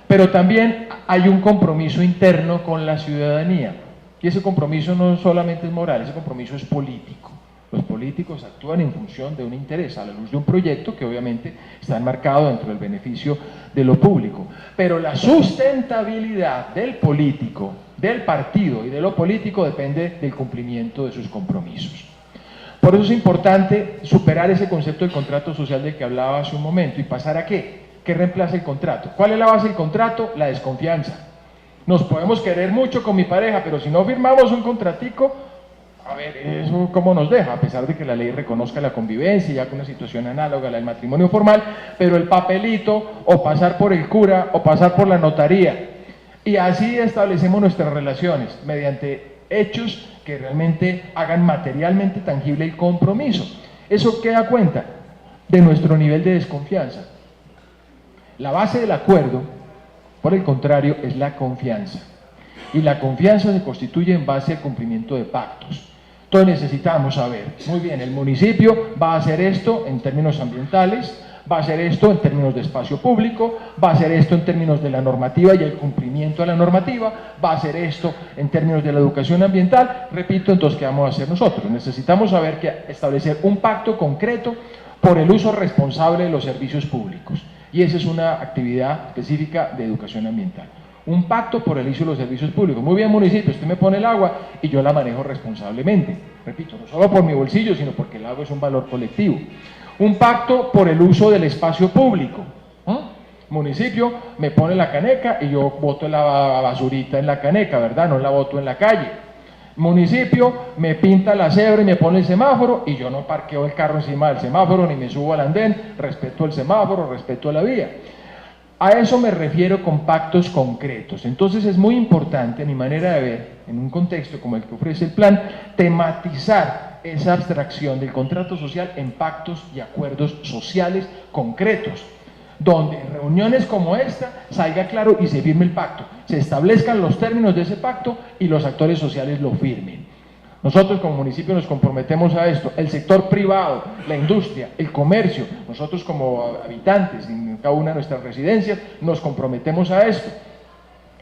Pero también hay un compromiso interno con la ciudadanía, y ese compromiso no solamente es moral, ese compromiso es político. Los políticos actúan en función de un interés, a la luz de un proyecto que obviamente está enmarcado dentro del beneficio de lo público. Pero la sustentabilidad del político, del partido y de lo político depende del cumplimiento de sus compromisos. Por eso es importante superar ese concepto del contrato social del que hablaba hace un momento y pasar a ¿qué? ¿Qué reemplaza el contrato? ¿Cuál es la base del contrato? La desconfianza. Nos podemos querer mucho con mi pareja, pero si no firmamos un contratico, a ver, eso cómo nos deja, a pesar de que la ley reconozca la convivencia, ya con una situación análoga a la del matrimonio formal, pero el papelito, o pasar por el cura, o pasar por la notaría, y así establecemos nuestras relaciones, mediante hechos que realmente hagan materialmente tangible el compromiso. ¿Eso qué da cuenta? De nuestro nivel de desconfianza. La base del acuerdo, por el contrario, es la confianza. Y la confianza se constituye en base al cumplimiento de pactos. Entonces necesitamos saber, muy bien, el municipio va a hacer esto en términos ambientales, va a hacer esto en términos de espacio público, va a hacer esto en términos de la normativa y el cumplimiento de la normativa, va a hacer esto en términos de la educación ambiental. Repito, entonces, ¿qué vamos a hacer nosotros? Necesitamos saber establecer un pacto concreto por el uso responsable de los servicios públicos. Y esa es una actividad específica de educación ambiental. Un pacto por el uso de los servicios públicos. Muy bien, municipio, usted me pone el agua y yo la manejo responsablemente. Repito, no solo por mi bolsillo, sino porque el agua es un valor colectivo. Un pacto por el uso del espacio público. Municipio me pone la caneca y yo boto la basurita en la caneca, ¿verdad? No la boto en la calle. Municipio me pinta la cebra y me pone el semáforo y yo no parqueo el carro encima del semáforo ni me subo al andén, respeto el semáforo, respeto la vía. A eso me refiero con pactos concretos. Entonces es muy importante, a mi manera de ver, en un contexto como el que ofrece el plan, tematizar esa abstracción del contrato social en pactos y acuerdos sociales concretos, donde en reuniones como esta salga claro y se firme el pacto, se establezcan los términos de ese pacto y los actores sociales lo firmen. Nosotros como municipio nos comprometemos a esto, el sector privado, la industria, el comercio, nosotros como habitantes en cada una de nuestras residencias nos comprometemos a esto.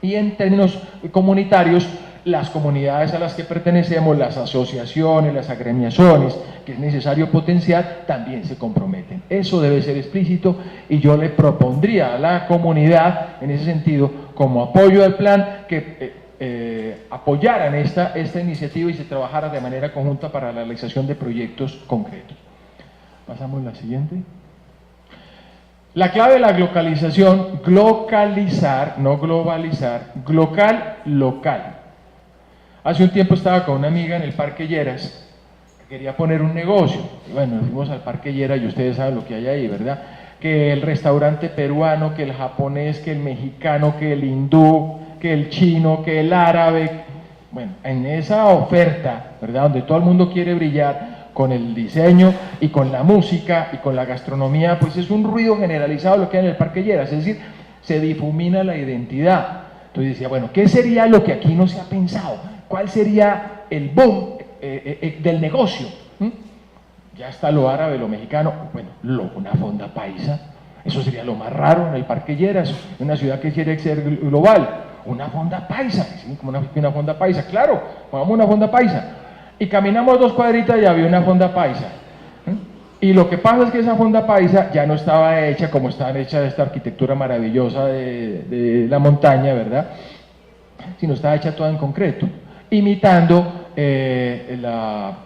Y en términos comunitarios, las comunidades a las que pertenecemos, las asociaciones, las agremiaciones, que es necesario potenciar, también se comprometen. Eso debe ser explícito y yo le propondría a la comunidad, en ese sentido, como apoyo al plan, que apoyaran esta iniciativa y se trabajara de manera conjunta para la realización de proyectos concretos. Pasamos a la siguiente. La clave de la globalización, localizar, no globalizar, local. Hace un tiempo estaba con una amiga en el Parque Lleras, que quería poner un negocio, y bueno, nos fuimos al Parque Lleras y ustedes saben lo que hay ahí, ¿verdad? Que el restaurante peruano, que el japonés, que el mexicano, que el hindú, que el chino, que el árabe. Bueno, en esa oferta, ¿verdad?, donde todo el mundo quiere brillar con el diseño y con la música y con la gastronomía, pues es un ruido generalizado lo que hay en el Parque Lleras, es decir, se difumina la identidad. Entonces decía, bueno, ¿qué sería lo que aquí no se ha pensado? ¿Cuál sería el boom del negocio? Ya está lo árabe, lo mexicano, bueno, una fonda paisa, eso sería lo más raro en el Parque Lleras, una ciudad que quiere ser global. Una fonda paisa, ¿sí? Como una fonda paisa, claro, pongamos una fonda paisa. Y caminamos 2 cuadritas y había una fonda paisa. Y lo que pasa es que esa fonda paisa ya no estaba hecha como estaba hecha esta arquitectura maravillosa de la montaña, ¿verdad? Sino estaba hecha toda en concreto, imitando la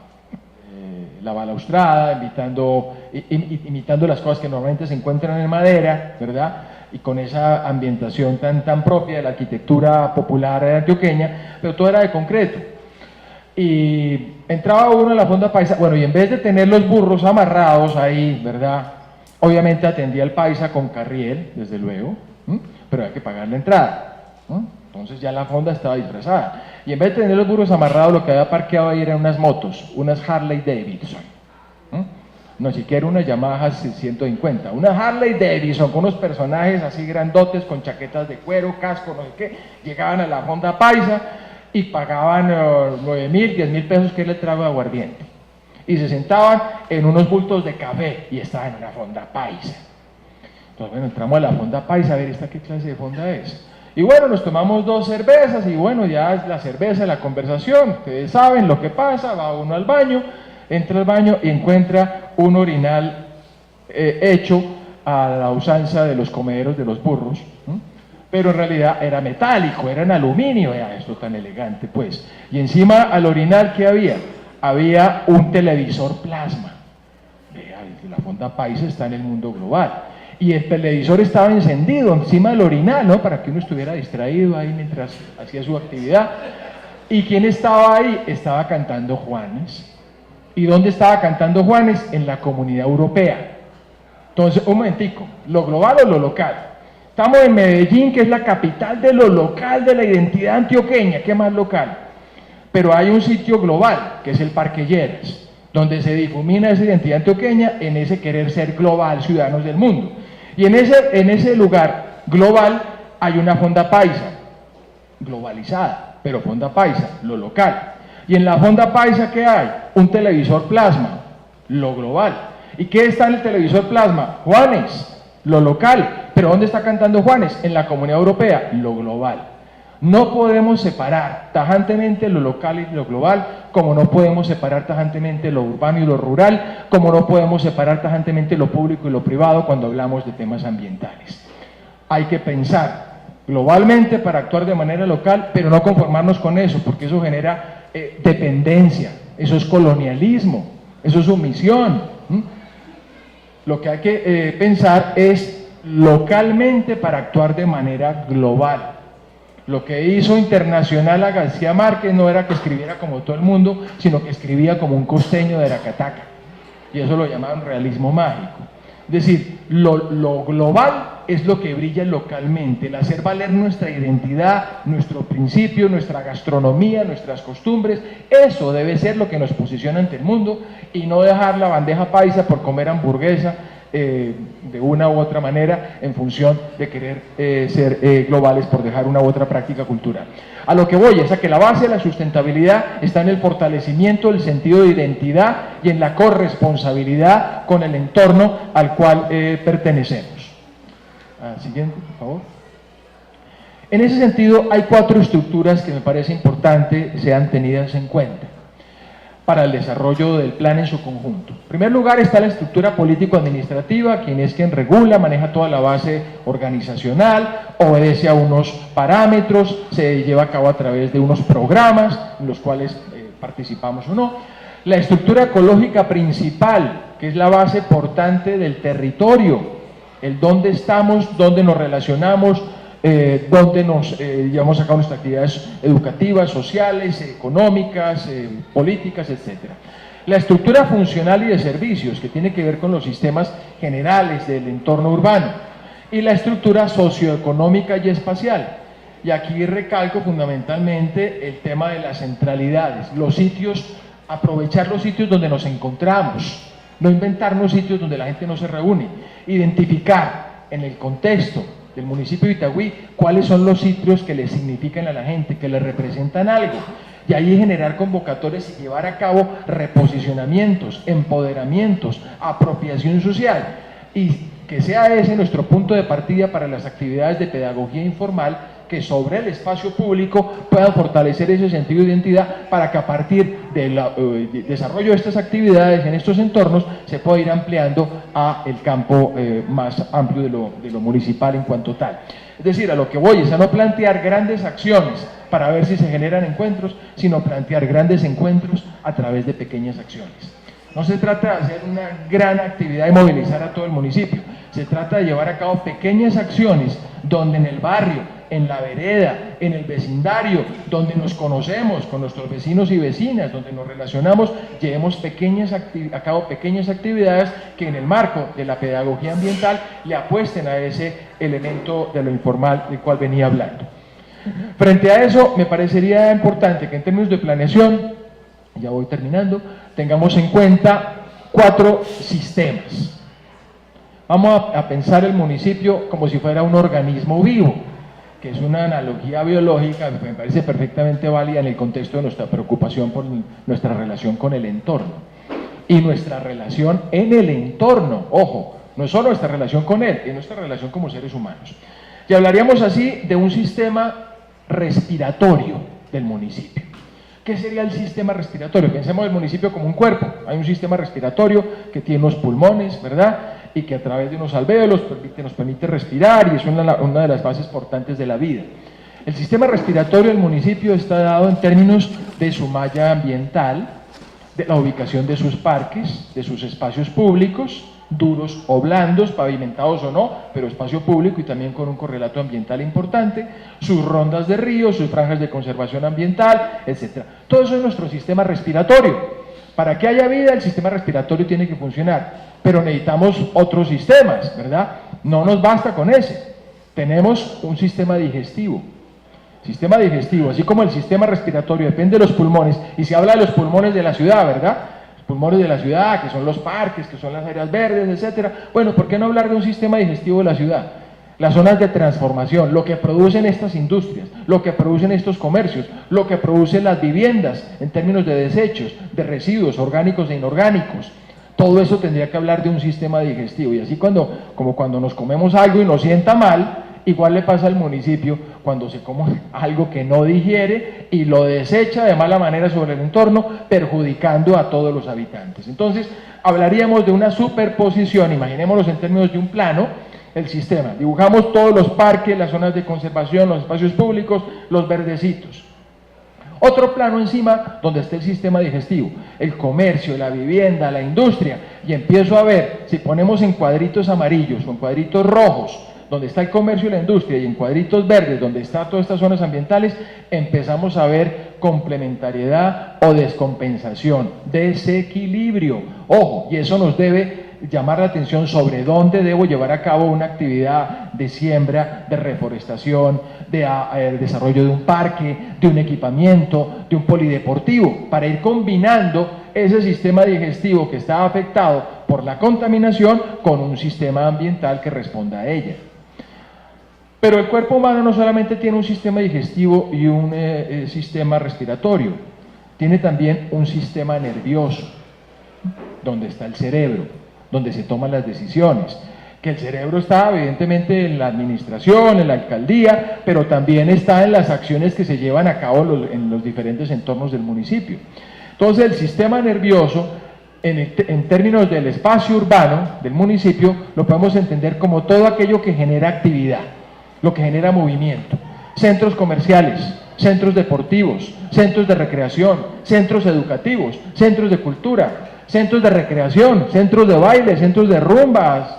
balaustrada, imitando las cosas que normalmente se encuentran en madera, ¿verdad? Y con esa ambientación tan propia de la arquitectura popular antioqueña, pero todo era de concreto. Y entraba uno a la fonda paisa, bueno, y en vez de tener los burros amarrados ahí, ¿verdad?, obviamente atendía al paisa con carriel, desde luego, pero hay que pagar la entrada, entonces ya la fonda estaba disfrazada. Y en vez de tener los burros amarrados, lo que había parqueado ahí eran unas motos, unas Harley Davidson. No siquiera una Yamaha 150, una Harley Davidson con unos personajes así grandotes, con chaquetas de cuero, casco, no sé qué, llegaban a la fonda paisa y pagaban 9.000, 10.000 pesos, que es el trago de aguardiente. Y se sentaban en unos bultos de café y estaban en una fonda paisa. Entonces, bueno, entramos a la fonda paisa, a ver, ¿esta qué clase de fonda es? Y bueno, nos tomamos 2 cervezas y bueno, ya es la cerveza, la conversación, ustedes saben lo que pasa, va uno al baño, entra al baño y encuentra un orinal hecho a la usanza de los comederos de los burros, pero en realidad era metálico, era en aluminio, esto tan elegante pues. Y encima al orinal, ¿qué había? Había un televisor plasma. Vea, la fonda paisa está en el mundo global. Y el televisor estaba encendido encima del orinal, ¿no?, para que uno estuviera distraído ahí mientras hacía su actividad. ¿Y quién estaba ahí? Estaba cantando Juanes. ¿Y dónde estaba cantando Juanes? En la Comunidad Europea. Entonces, un momentico, ¿lo global o lo local? Estamos en Medellín, que es la capital de lo local, de la identidad antioqueña. ¿Qué más local? Pero hay un sitio global, que es el Parque Lleras, donde se difumina esa identidad antioqueña en ese querer ser global, ciudadanos del mundo. Y en ese lugar global hay una fonda paisa, globalizada, pero fonda paisa, lo local. Y en la fonda paisa, ¿qué hay? Un televisor plasma, lo global. ¿Y qué está en el televisor plasma? Juanes, lo local. ¿Pero dónde está cantando Juanes? En la Comunidad Europea, lo global. No podemos separar tajantemente lo local y lo global, como no podemos separar tajantemente lo urbano y lo rural, como no podemos separar tajantemente lo público y lo privado cuando hablamos de temas ambientales. Hay que pensar globalmente para actuar de manera local, pero no conformarnos con eso, porque eso genera dependencia, eso es colonialismo, eso es sumisión. Lo que hay que pensar es localmente para actuar de manera global. Lo que hizo internacional a García Márquez no era que escribiera como todo el mundo, sino que escribía como un costeño de Aracataca, y eso lo llamaban realismo mágico. Es decir, lo global es lo que brilla localmente, el hacer valer nuestra identidad, nuestro principio, nuestra gastronomía, nuestras costumbres. Eso debe ser lo que nos posiciona ante el mundo, y no dejar la bandeja paisa por comer hamburguesa de una u otra manera en función de querer ser globales por dejar una u otra práctica cultural. A lo que voy es a que la base de la sustentabilidad está en el fortalecimiento del sentido de identidad y en la corresponsabilidad con el entorno al cual pertenecemos. Siguiente, por favor. En ese sentido, hay 4 estructuras que me parece importante sean tenidas en cuenta para el desarrollo del plan en su conjunto. En primer lugar está la estructura político-administrativa, quien regula, maneja toda la base organizacional, obedece a unos parámetros, se lleva a cabo a través de unos programas en los cuales participamos o no. La estructura ecológica principal, que es la base portante del territorio, el dónde estamos, dónde nos relacionamos, donde nos llevamos a cabo nuestras actividades educativas, sociales, económicas, políticas, etc. La estructura funcional y de servicios, que tiene que ver con los sistemas generales del entorno urbano, y la estructura socioeconómica y espacial. Y aquí recalco fundamentalmente el tema de las centralidades, los sitios, aprovechar los sitios donde nos encontramos, no inventarnos sitios donde la gente no se reúne, identificar en el contexto del municipio de Itagüí cuáles son los sitios que le significan a la gente, que le representan algo, y ahí generar convocatorias y llevar a cabo reposicionamientos, empoderamientos, apropiación social, y que sea ese nuestro punto de partida para las actividades de pedagogía informal, que sobre el espacio público puedan fortalecer ese sentido de identidad, para que a partir del desarrollo de estas actividades en estos entornos se pueda ir ampliando a el campo más amplio de lo municipal en cuanto tal. Es decir, a lo que voy es a no plantear grandes acciones para ver si se generan encuentros, sino plantear grandes encuentros a través de pequeñas acciones. No se trata de hacer una gran actividad y movilizar a todo el municipio, se trata de llevar a cabo pequeñas acciones donde en el barrio, en la vereda, en el vecindario, donde nos conocemos con nuestros vecinos y vecinas, donde nos relacionamos, llevemos a cabo pequeñas actividades que en el marco de la pedagogía ambiental le apuesten a ese elemento de lo informal del cual venía hablando. Frente a eso, me parecería importante que en términos de planeación, ya voy terminando, tengamos en cuenta 4 sistemas. Vamos a pensar el municipio como si fuera un organismo vivo, que es una analogía biológica que me parece perfectamente válida en el contexto de nuestra preocupación por nuestra relación con el entorno. Y nuestra relación en el entorno, ojo, no es solo nuestra relación con él, es nuestra relación como seres humanos. Y hablaríamos así de un sistema respiratorio del municipio. ¿Qué sería el sistema respiratorio? Pensemos el municipio como un cuerpo. Hay un sistema respiratorio que tiene unos pulmones, ¿verdad? Y que a través de unos alvéolos nos permite respirar, y es una de las bases portantes de la vida. El sistema respiratorio del municipio está dado en términos de su malla ambiental, de la ubicación de sus parques, de sus espacios públicos, duros o blandos, pavimentados o no, pero espacio público y también con un correlato ambiental importante, sus rondas de ríos, sus franjas de conservación ambiental, etc. Todo eso es nuestro sistema respiratorio. Para que haya vida, el sistema respiratorio tiene que funcionar, pero necesitamos otros sistemas, ¿verdad? No nos basta con ese. Tenemos un sistema digestivo. Sistema digestivo, así como el sistema respiratorio depende de los pulmones, y se habla de los pulmones de la ciudad, ¿verdad? Pulmones de la ciudad, que son los parques, que son las áreas verdes, etcétera. Bueno, ¿por qué no hablar de un sistema digestivo de la ciudad? las zonas de transformación, lo que producen estas industrias, lo que producen estos comercios, lo que producen las viviendas en términos de desechos, de residuos orgánicos e inorgánicos. Todo eso tendría que hablar de un sistema digestivo, y así como cuando nos comemos algo y nos sienta mal, igual le pasa al municipio cuando se come algo que no digiere y lo desecha de mala manera sobre el entorno, perjudicando a todos los habitantes. Entonces, hablaríamos de una superposición, imaginémoslo en términos de un plano, el sistema. Dibujamos todos los parques, las zonas de conservación, los espacios públicos, los verdecitos. Otro plano encima donde está el sistema digestivo, el comercio, la vivienda, la industria, y empiezo a ver, si ponemos en cuadritos amarillos o en cuadritos rojos, donde está el comercio y la industria, y en cuadritos verdes, donde están todas estas zonas ambientales, empezamos a ver complementariedad o descompensación, desequilibrio. Ojo, y eso nos debe llamar la atención sobre dónde debo llevar a cabo una actividad de siembra, de reforestación, de desarrollo de un parque, de un equipamiento, de un polideportivo, para ir combinando ese sistema digestivo que está afectado por la contaminación con un sistema ambiental que responda a ella. Pero el cuerpo humano no solamente tiene un sistema digestivo y un sistema respiratorio, tiene también un sistema nervioso, donde está el cerebro, donde se toman las decisiones, que el cerebro está evidentemente en la administración, en la alcaldía, pero también está en las acciones que se llevan a cabo en los diferentes entornos del municipio. Entonces el sistema nervioso, en términos del espacio urbano del municipio, lo podemos entender como todo aquello que genera actividad, lo que genera movimiento. Centros comerciales, centros deportivos, centros de recreación, centros educativos, centros de cultura, centros de recreación, centros de baile, centros de rumbas,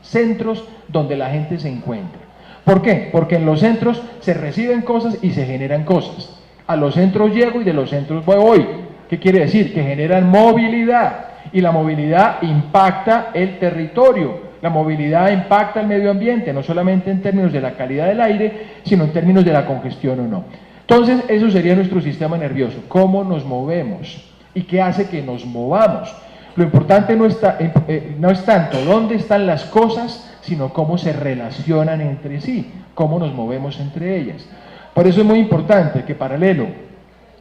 centros donde la gente se encuentra. ¿Por qué? Porque en los centros se reciben cosas y se generan cosas. A los centros llego y de los centros voy. ¿Qué quiere decir? Que generan movilidad, y la movilidad impacta el territorio, la movilidad impacta el medio ambiente, no solamente en términos de la calidad del aire, sino en términos de la congestión o no. Entonces, eso sería nuestro sistema nervioso, cómo nos movemos y qué hace que nos movamos. Lo importante no es tanto dónde están las cosas, sino cómo se relacionan entre sí, cómo nos movemos entre ellas. Por eso es muy importante que, paralelo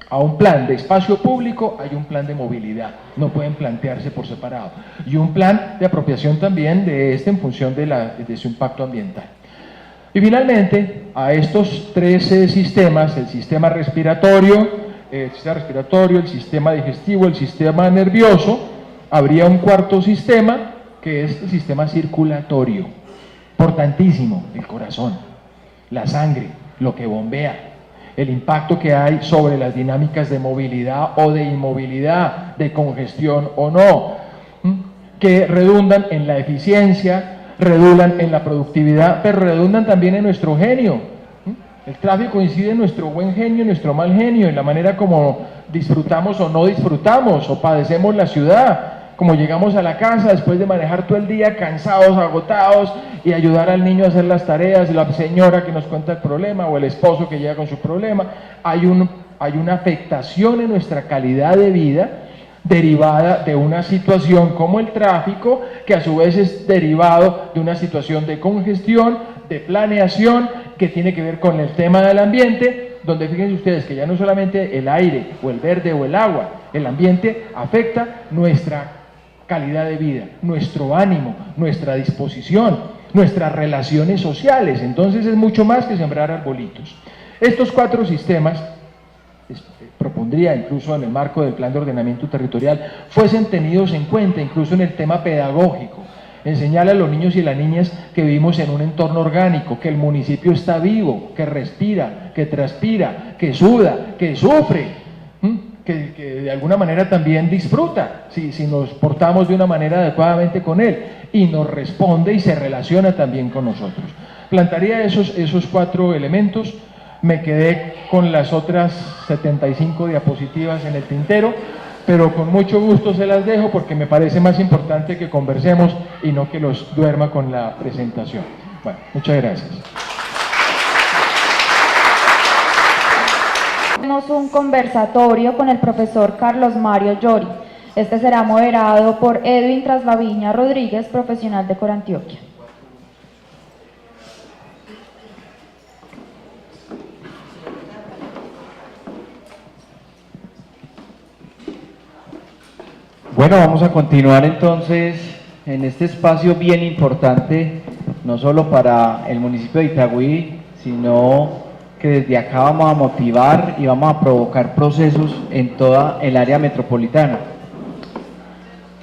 a un plan de espacio público, hay un plan de movilidad, no pueden plantearse por separado, y un plan de apropiación también de en función de su impacto ambiental. Y finalmente, a estos tres sistemas, el sistema respiratorio, el sistema digestivo, el sistema nervioso, habría un cuarto sistema, que es el sistema circulatorio, importantísimo, el corazón, la sangre, lo que bombea, el impacto que hay sobre las dinámicas de movilidad o de inmovilidad, de congestión o no, que redundan en la eficiencia, redundan en la productividad, pero redundan también en nuestro genio. El tráfico incide en nuestro buen genio, en nuestro mal genio, en la manera como disfrutamos o no disfrutamos, o padecemos la ciudad, como llegamos a la casa después de manejar todo el día cansados, agotados, y ayudar al niño a hacer las tareas, la señora que nos cuenta el problema, o el esposo que llega con su problema. Hay una afectación en nuestra calidad de vida derivada de una situación como el tráfico, que a su vez es derivado de una situación de congestión, de planeación, que tiene que ver con el tema del ambiente, donde fíjense ustedes que ya no solamente el aire, o el verde, o el agua, el ambiente afecta nuestra calidad de vida, nuestro ánimo, nuestra disposición, nuestras relaciones sociales. Entonces es mucho más que sembrar arbolitos. Estos cuatro sistemas, propondría incluso en el marco del plan de ordenamiento territorial, fuesen tenidos en cuenta incluso en el tema pedagógico. Enseñarle a los niños y las niñas que vivimos en un entorno orgánico, que el municipio está vivo, que respira, que transpira, que suda, que sufre, que de alguna manera también disfruta, si nos portamos de una manera adecuadamente con él, y nos responde y se relaciona también con nosotros. Plantearía esos cuatro elementos. Me quedé con las otras 75 diapositivas en el tintero, pero con mucho gusto se las dejo porque me parece más importante que conversemos y no que los duerma con la presentación. Bueno, muchas gracias. Tenemos un conversatorio con el profesor Carlos Mario Llori. Este será moderado por Edwin Traslaviña Rodríguez, profesional de Corantioquia. Bueno, vamos a continuar entonces en este espacio bien importante, no solo para el municipio de Itagüí, sino que desde acá vamos a motivar y vamos a provocar procesos en toda el área metropolitana.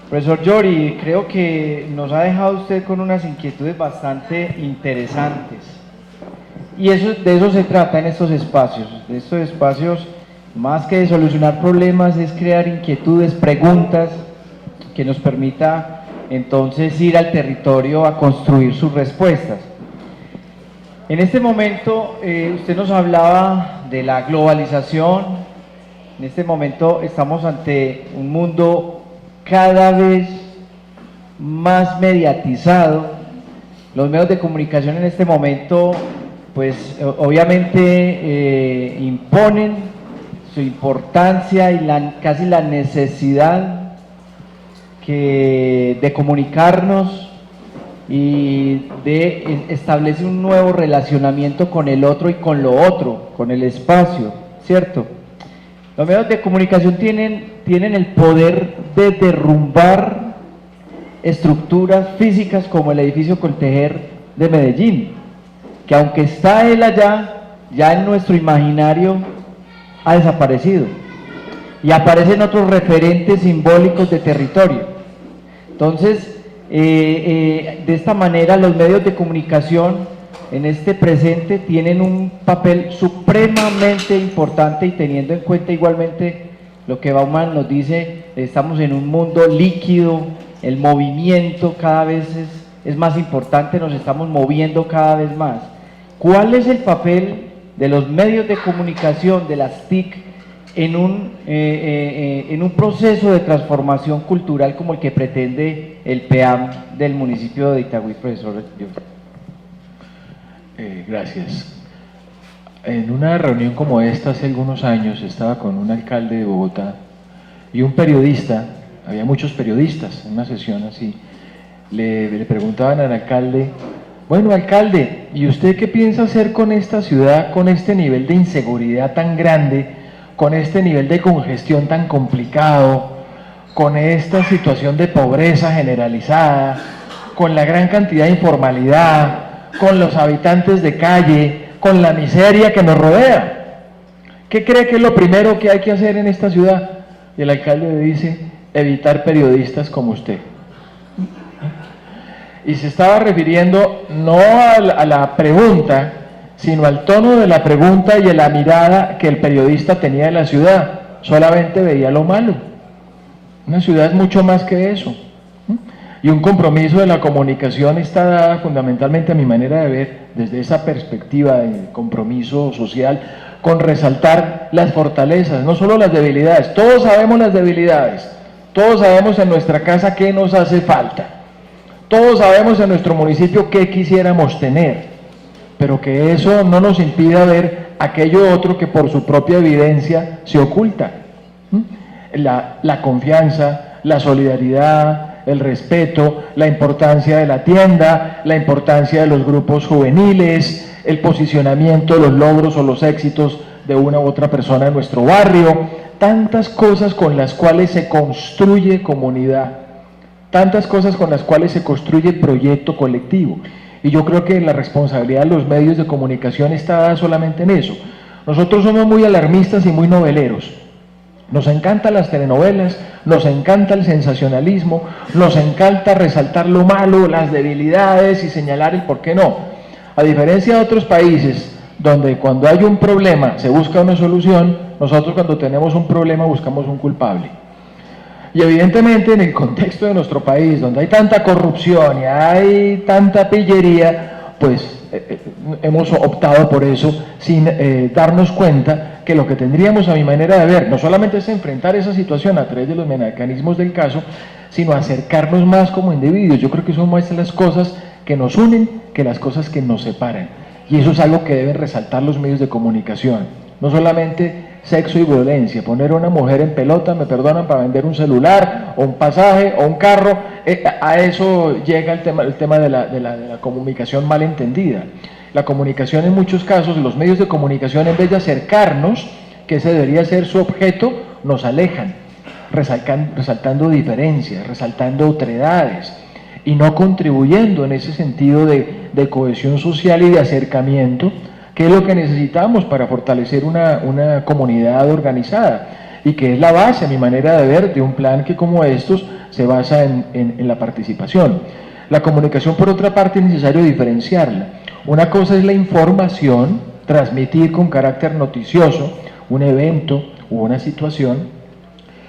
Profesor Llori, creo que nos ha dejado usted con unas inquietudes bastante interesantes. Y de eso se trata en estos espacios. De estos espacios, más que de solucionar problemas, es crear inquietudes, preguntas, que nos permita entonces ir al territorio a construir sus respuestas. En este momento, usted nos hablaba de la globalización. En este momento estamos ante un mundo cada vez más mediatizado. Los medios de comunicación en este momento, pues obviamente imponen su importancia y casi la necesidad de comunicarnos y de establecer un nuevo relacionamiento con el otro y con lo otro, con el espacio, ¿cierto? Los medios de comunicación tienen el poder de derrumbar estructuras físicas como el edificio Coltejer de Medellín, que aunque está él allá, ya en nuestro imaginario ha desaparecido y aparecen otros referentes simbólicos de territorio. Entonces, de esta manera los medios de comunicación en este presente tienen un papel supremamente importante, y teniendo en cuenta igualmente lo que Bauman nos dice, estamos en un mundo líquido, el movimiento cada vez es más importante, nos estamos moviendo cada vez más. ¿Cuál es el papel de los medios de comunicación, de las TIC, en un proceso de transformación cultural como el que pretende el PEAM del municipio de Itagüí, profesor? Gracias. En una reunión como esta hace algunos años estaba con un alcalde de Bogotá y un periodista, había muchos periodistas en una sesión así, le preguntaban al alcalde: bueno, alcalde, ¿y usted qué piensa hacer con esta ciudad, con este nivel de inseguridad tan grande, con este nivel de congestión tan complicado, con esta situación de pobreza generalizada, con la gran cantidad de informalidad, con los habitantes de calle, con la miseria que nos rodea? ¿Qué cree que es lo primero que hay que hacer en esta ciudad? Y el alcalde le dice: evitar periodistas como usted. Y se estaba refiriendo no a la pregunta, sino al tono de la pregunta y a la mirada que el periodista tenía de la ciudad. Solamente veía lo malo. Una ciudad es mucho más que eso. Y un compromiso de la comunicación está dada fundamentalmente, a mi manera de ver, desde esa perspectiva de compromiso social, con resaltar las fortalezas, no solo las debilidades. Todos sabemos las debilidades, todos sabemos en nuestra casa qué nos hace falta, todos sabemos en nuestro municipio qué quisiéramos tener, pero que eso no nos impida ver aquello otro que por su propia evidencia se oculta. La confianza, la solidaridad, el respeto, la importancia de la tienda, la importancia de los grupos juveniles, el posicionamiento de los logros o los éxitos de una u otra persona en nuestro barrio, tantas cosas con las cuales se construye comunidad, tantas cosas con las cuales se construye proyecto colectivo. Y yo creo que la responsabilidad de los medios de comunicación está dada solamente en eso. Nosotros somos muy alarmistas y muy noveleros. Nos encantan las telenovelas, nos encanta el sensacionalismo, nos encanta resaltar lo malo, las debilidades y señalar el por qué no. A diferencia de otros países, donde cuando hay un problema se busca una solución, nosotros cuando tenemos un problema buscamos un culpable. Y evidentemente en el contexto de nuestro país, donde hay tanta corrupción y hay tanta pillería, pues hemos optado por eso sin darnos cuenta que lo que tendríamos, a mi manera de ver, no solamente es enfrentar esa situación a través de los mecanismos del caso, sino acercarnos más como individuos. Yo creo que son más las cosas que nos unen que las cosas que nos separan. Y eso es algo que deben resaltar los medios de comunicación. No solamente sexo y violencia, poner a una mujer en pelota, me perdonan, para vender un celular, o un pasaje, o un carro, a eso llega el tema de la comunicación mal entendida. La comunicación en muchos casos, los medios de comunicación, en vez de acercarnos, que ese debería ser su objeto, nos alejan. resaltando diferencias, resaltando otredades y no contribuyendo en ese sentido de cohesión social y de acercamiento, que es lo que necesitamos para fortalecer una comunidad organizada y que es la base, a mi manera de ver, de un plan que como estos se basa en la participación. La comunicación, por otra parte, es necesario diferenciarla. Una cosa es la información, transmitir con carácter noticioso un evento u una situación,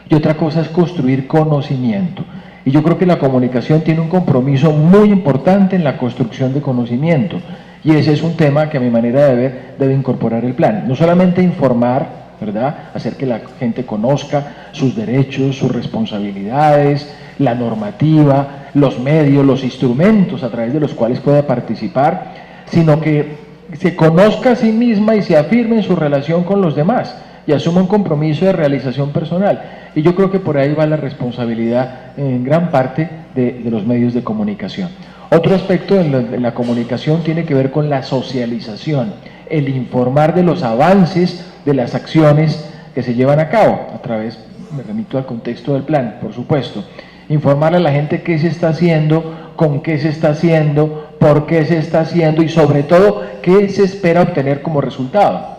y otra cosa es construir conocimiento. Y yo creo que la comunicación tiene un compromiso muy importante en la construcción de conocimiento, y ese es un tema que a mi manera de ver debe incorporar el plan. No solamente informar, ¿verdad?, hacer que la gente conozca sus derechos, sus responsabilidades, la normativa, los medios, los instrumentos a través de los cuales pueda participar, sino que se conozca a sí misma y se afirme en su relación con los demás y asuma un compromiso de realización personal. Y yo creo que por ahí va la responsabilidad en gran parte de los medios de comunicación. Otro aspecto de la comunicación tiene que ver con la socialización, el informar de los avances de las acciones que se llevan a cabo, a través, me remito al contexto del plan, por supuesto, informar a la gente qué se está haciendo, con qué se está haciendo, por qué se está haciendo y sobre todo qué se espera obtener como resultado.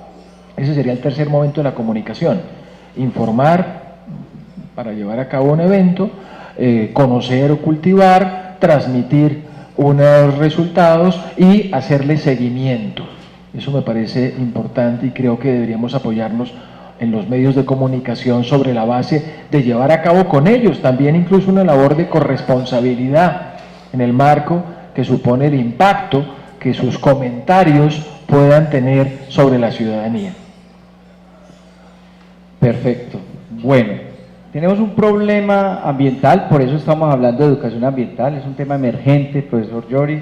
Ese sería el tercer momento de la comunicación, informar para llevar a cabo un evento, conocer o cultivar, transmitir unos resultados y hacerle seguimiento. Eso me parece importante y creo que deberíamos apoyarnos en los medios de comunicación sobre la base de llevar a cabo con ellos también incluso una labor de corresponsabilidad en el marco que supone el impacto que sus comentarios puedan tener sobre la ciudadanía. Perfecto. Bueno, tenemos un problema ambiental, por eso estamos hablando de educación ambiental, es un tema emergente, profesor Llori.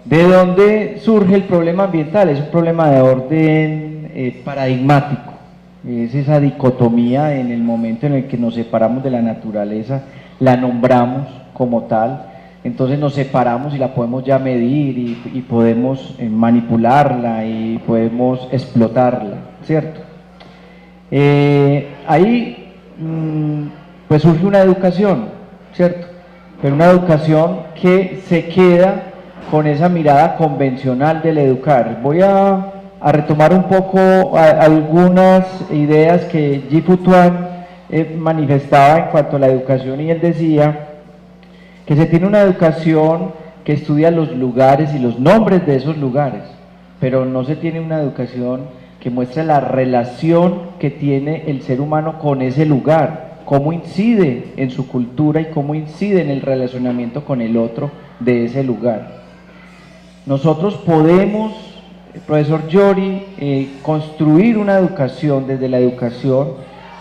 ¿De dónde surge el problema ambiental? Es un problema de orden paradigmático, es esa dicotomía en el momento en el que nos separamos de la naturaleza, la nombramos como tal, entonces nos separamos y la podemos ya medir y podemos manipularla y podemos explotarla, ¿cierto? Ahí pues surge una educación, ¿cierto? Pero una educación que se queda con esa mirada convencional del educar. Voy a retomar un poco algunas ideas que G. Tuan manifestaba en cuanto a la educación, y él decía que se tiene una educación que estudia los lugares y los nombres de esos lugares, pero no se tiene una educación que muestre la relación que tiene el ser humano con ese lugar, cómo incide en su cultura y cómo incide en el relacionamiento con el otro de ese lugar. Nosotros podemos, profesor Llori, construir una educación desde la educación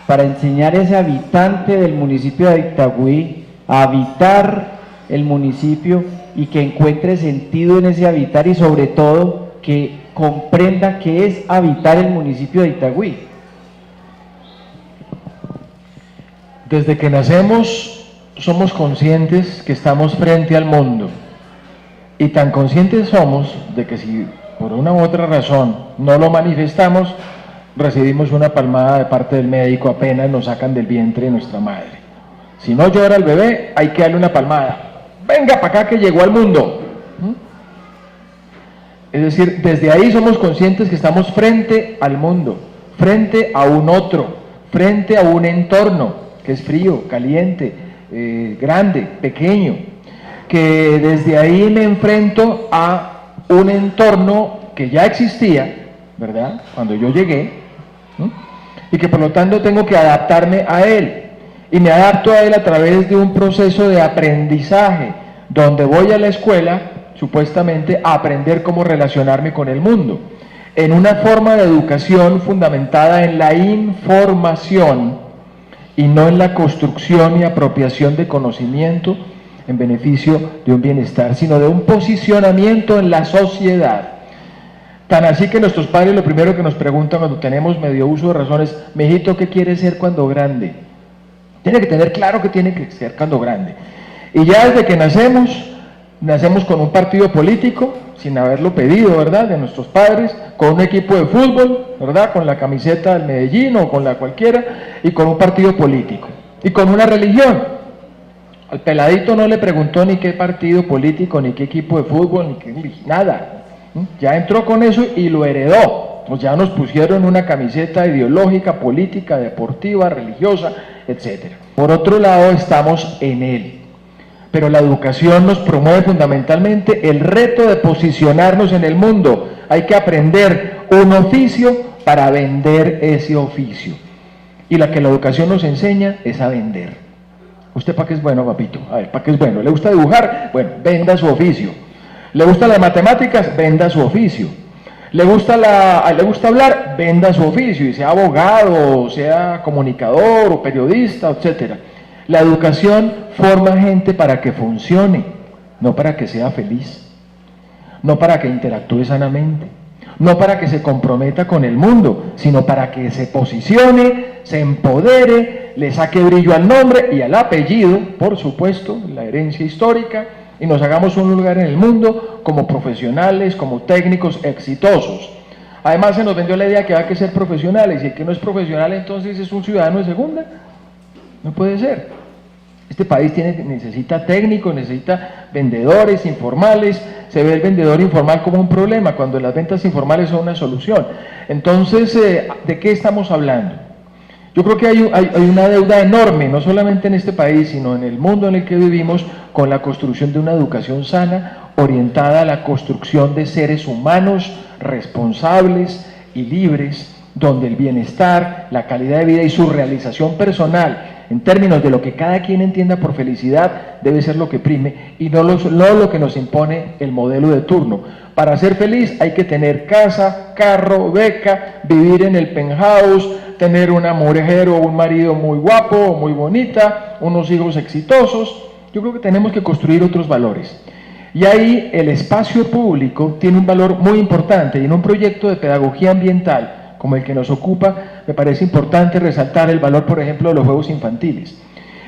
para enseñar a ese habitante del municipio de Itagüí a habitar el municipio y que encuentre sentido en ese habitar y sobre todo que comprenda qué es habitar el municipio de Itagüí. Desde que nacemos somos conscientes que estamos frente al mundo y tan conscientes somos de que si por una u otra razón no lo manifestamos, recibimos una palmada de parte del médico apenas nos sacan del vientre de nuestra madre. Si no llora el bebé, hay que darle una palmada. Venga para acá que llegó al mundo. Es decir, desde ahí somos conscientes que estamos frente al mundo, frente a un otro, frente a un entorno que es frío, caliente, grande, pequeño, que desde ahí me enfrento a un entorno que ya existía, ¿verdad?, cuando yo llegué, y que por lo tanto tengo que adaptarme a él, y me adapto a él a través de un proceso de aprendizaje, donde voy a la escuela supuestamente a aprender cómo relacionarme con el mundo, en una forma de educación fundamentada en la información y no en la construcción y apropiación de conocimiento en beneficio de un bienestar, sino de un posicionamiento en la sociedad. Tan así que nuestros padres lo primero que nos preguntan cuando tenemos medio uso de razón es: mijito, ¿qué quiere ser cuando grande? Tiene que tener claro que tiene que ser cuando grande. Y ya desde que nacemos con un partido político, sin haberlo pedido, ¿verdad?, de nuestros padres, con un equipo de fútbol, ¿verdad?, con la camiseta del Medellín o con la cualquiera, y con un partido político. y con una religión. Al peladito no le preguntó ni qué partido político, ni qué equipo de fútbol, ni qué, nada. Ya entró con eso y lo heredó. Pues ya nos pusieron una camiseta ideológica, política, deportiva, religiosa, etc. Por otro lado, estamos en él. Pero la educación nos promueve fundamentalmente el reto de posicionarnos en el mundo. Hay que aprender un oficio para vender ese oficio. Y la que la educación nos enseña es a vender. ¿Usted para qué es bueno, papito? A ver, ¿para qué es bueno? ¿Le gusta dibujar? Bueno, venda su oficio. ¿Le gustan las matemáticas? Venda su oficio. ¿Le gusta hablar? Venda su oficio, y sea abogado, o sea comunicador, o periodista, etc. La educación forma gente para que funcione, no para que sea feliz, no para que interactúe sanamente, no para que se comprometa con el mundo, sino para que se posicione, se empodere, le saque brillo al nombre y al apellido, por supuesto, la herencia histórica, y nos hagamos un lugar en el mundo como profesionales, como técnicos exitosos. Además se nos vendió la idea que hay que ser profesionales, y el que no es profesional entonces es un ciudadano de segunda. No puede ser. Este país necesita técnicos, necesita vendedores informales. Se ve el vendedor informal como un problema, cuando las ventas informales son una solución. Entonces, ¿de qué estamos hablando? Yo creo que hay una deuda enorme, no solamente en este país, sino en el mundo en el que vivimos, con la construcción de una educación sana, orientada a la construcción de seres humanos responsables y libres, donde el bienestar, la calidad de vida y su realización personal, en términos de lo que cada quien entienda por felicidad, debe ser lo que prime, y no lo que nos impone el modelo de turno. Para ser feliz hay que tener casa, carro, beca, vivir en el penthouse, tener una mujer o un marido muy guapo o muy bonita, unos hijos exitosos. Yo creo que tenemos que construir otros valores. Y ahí el espacio público tiene un valor muy importante, y en un proyecto de pedagogía ambiental como el que nos ocupa, me parece importante resaltar el valor, por ejemplo, de los juegos infantiles.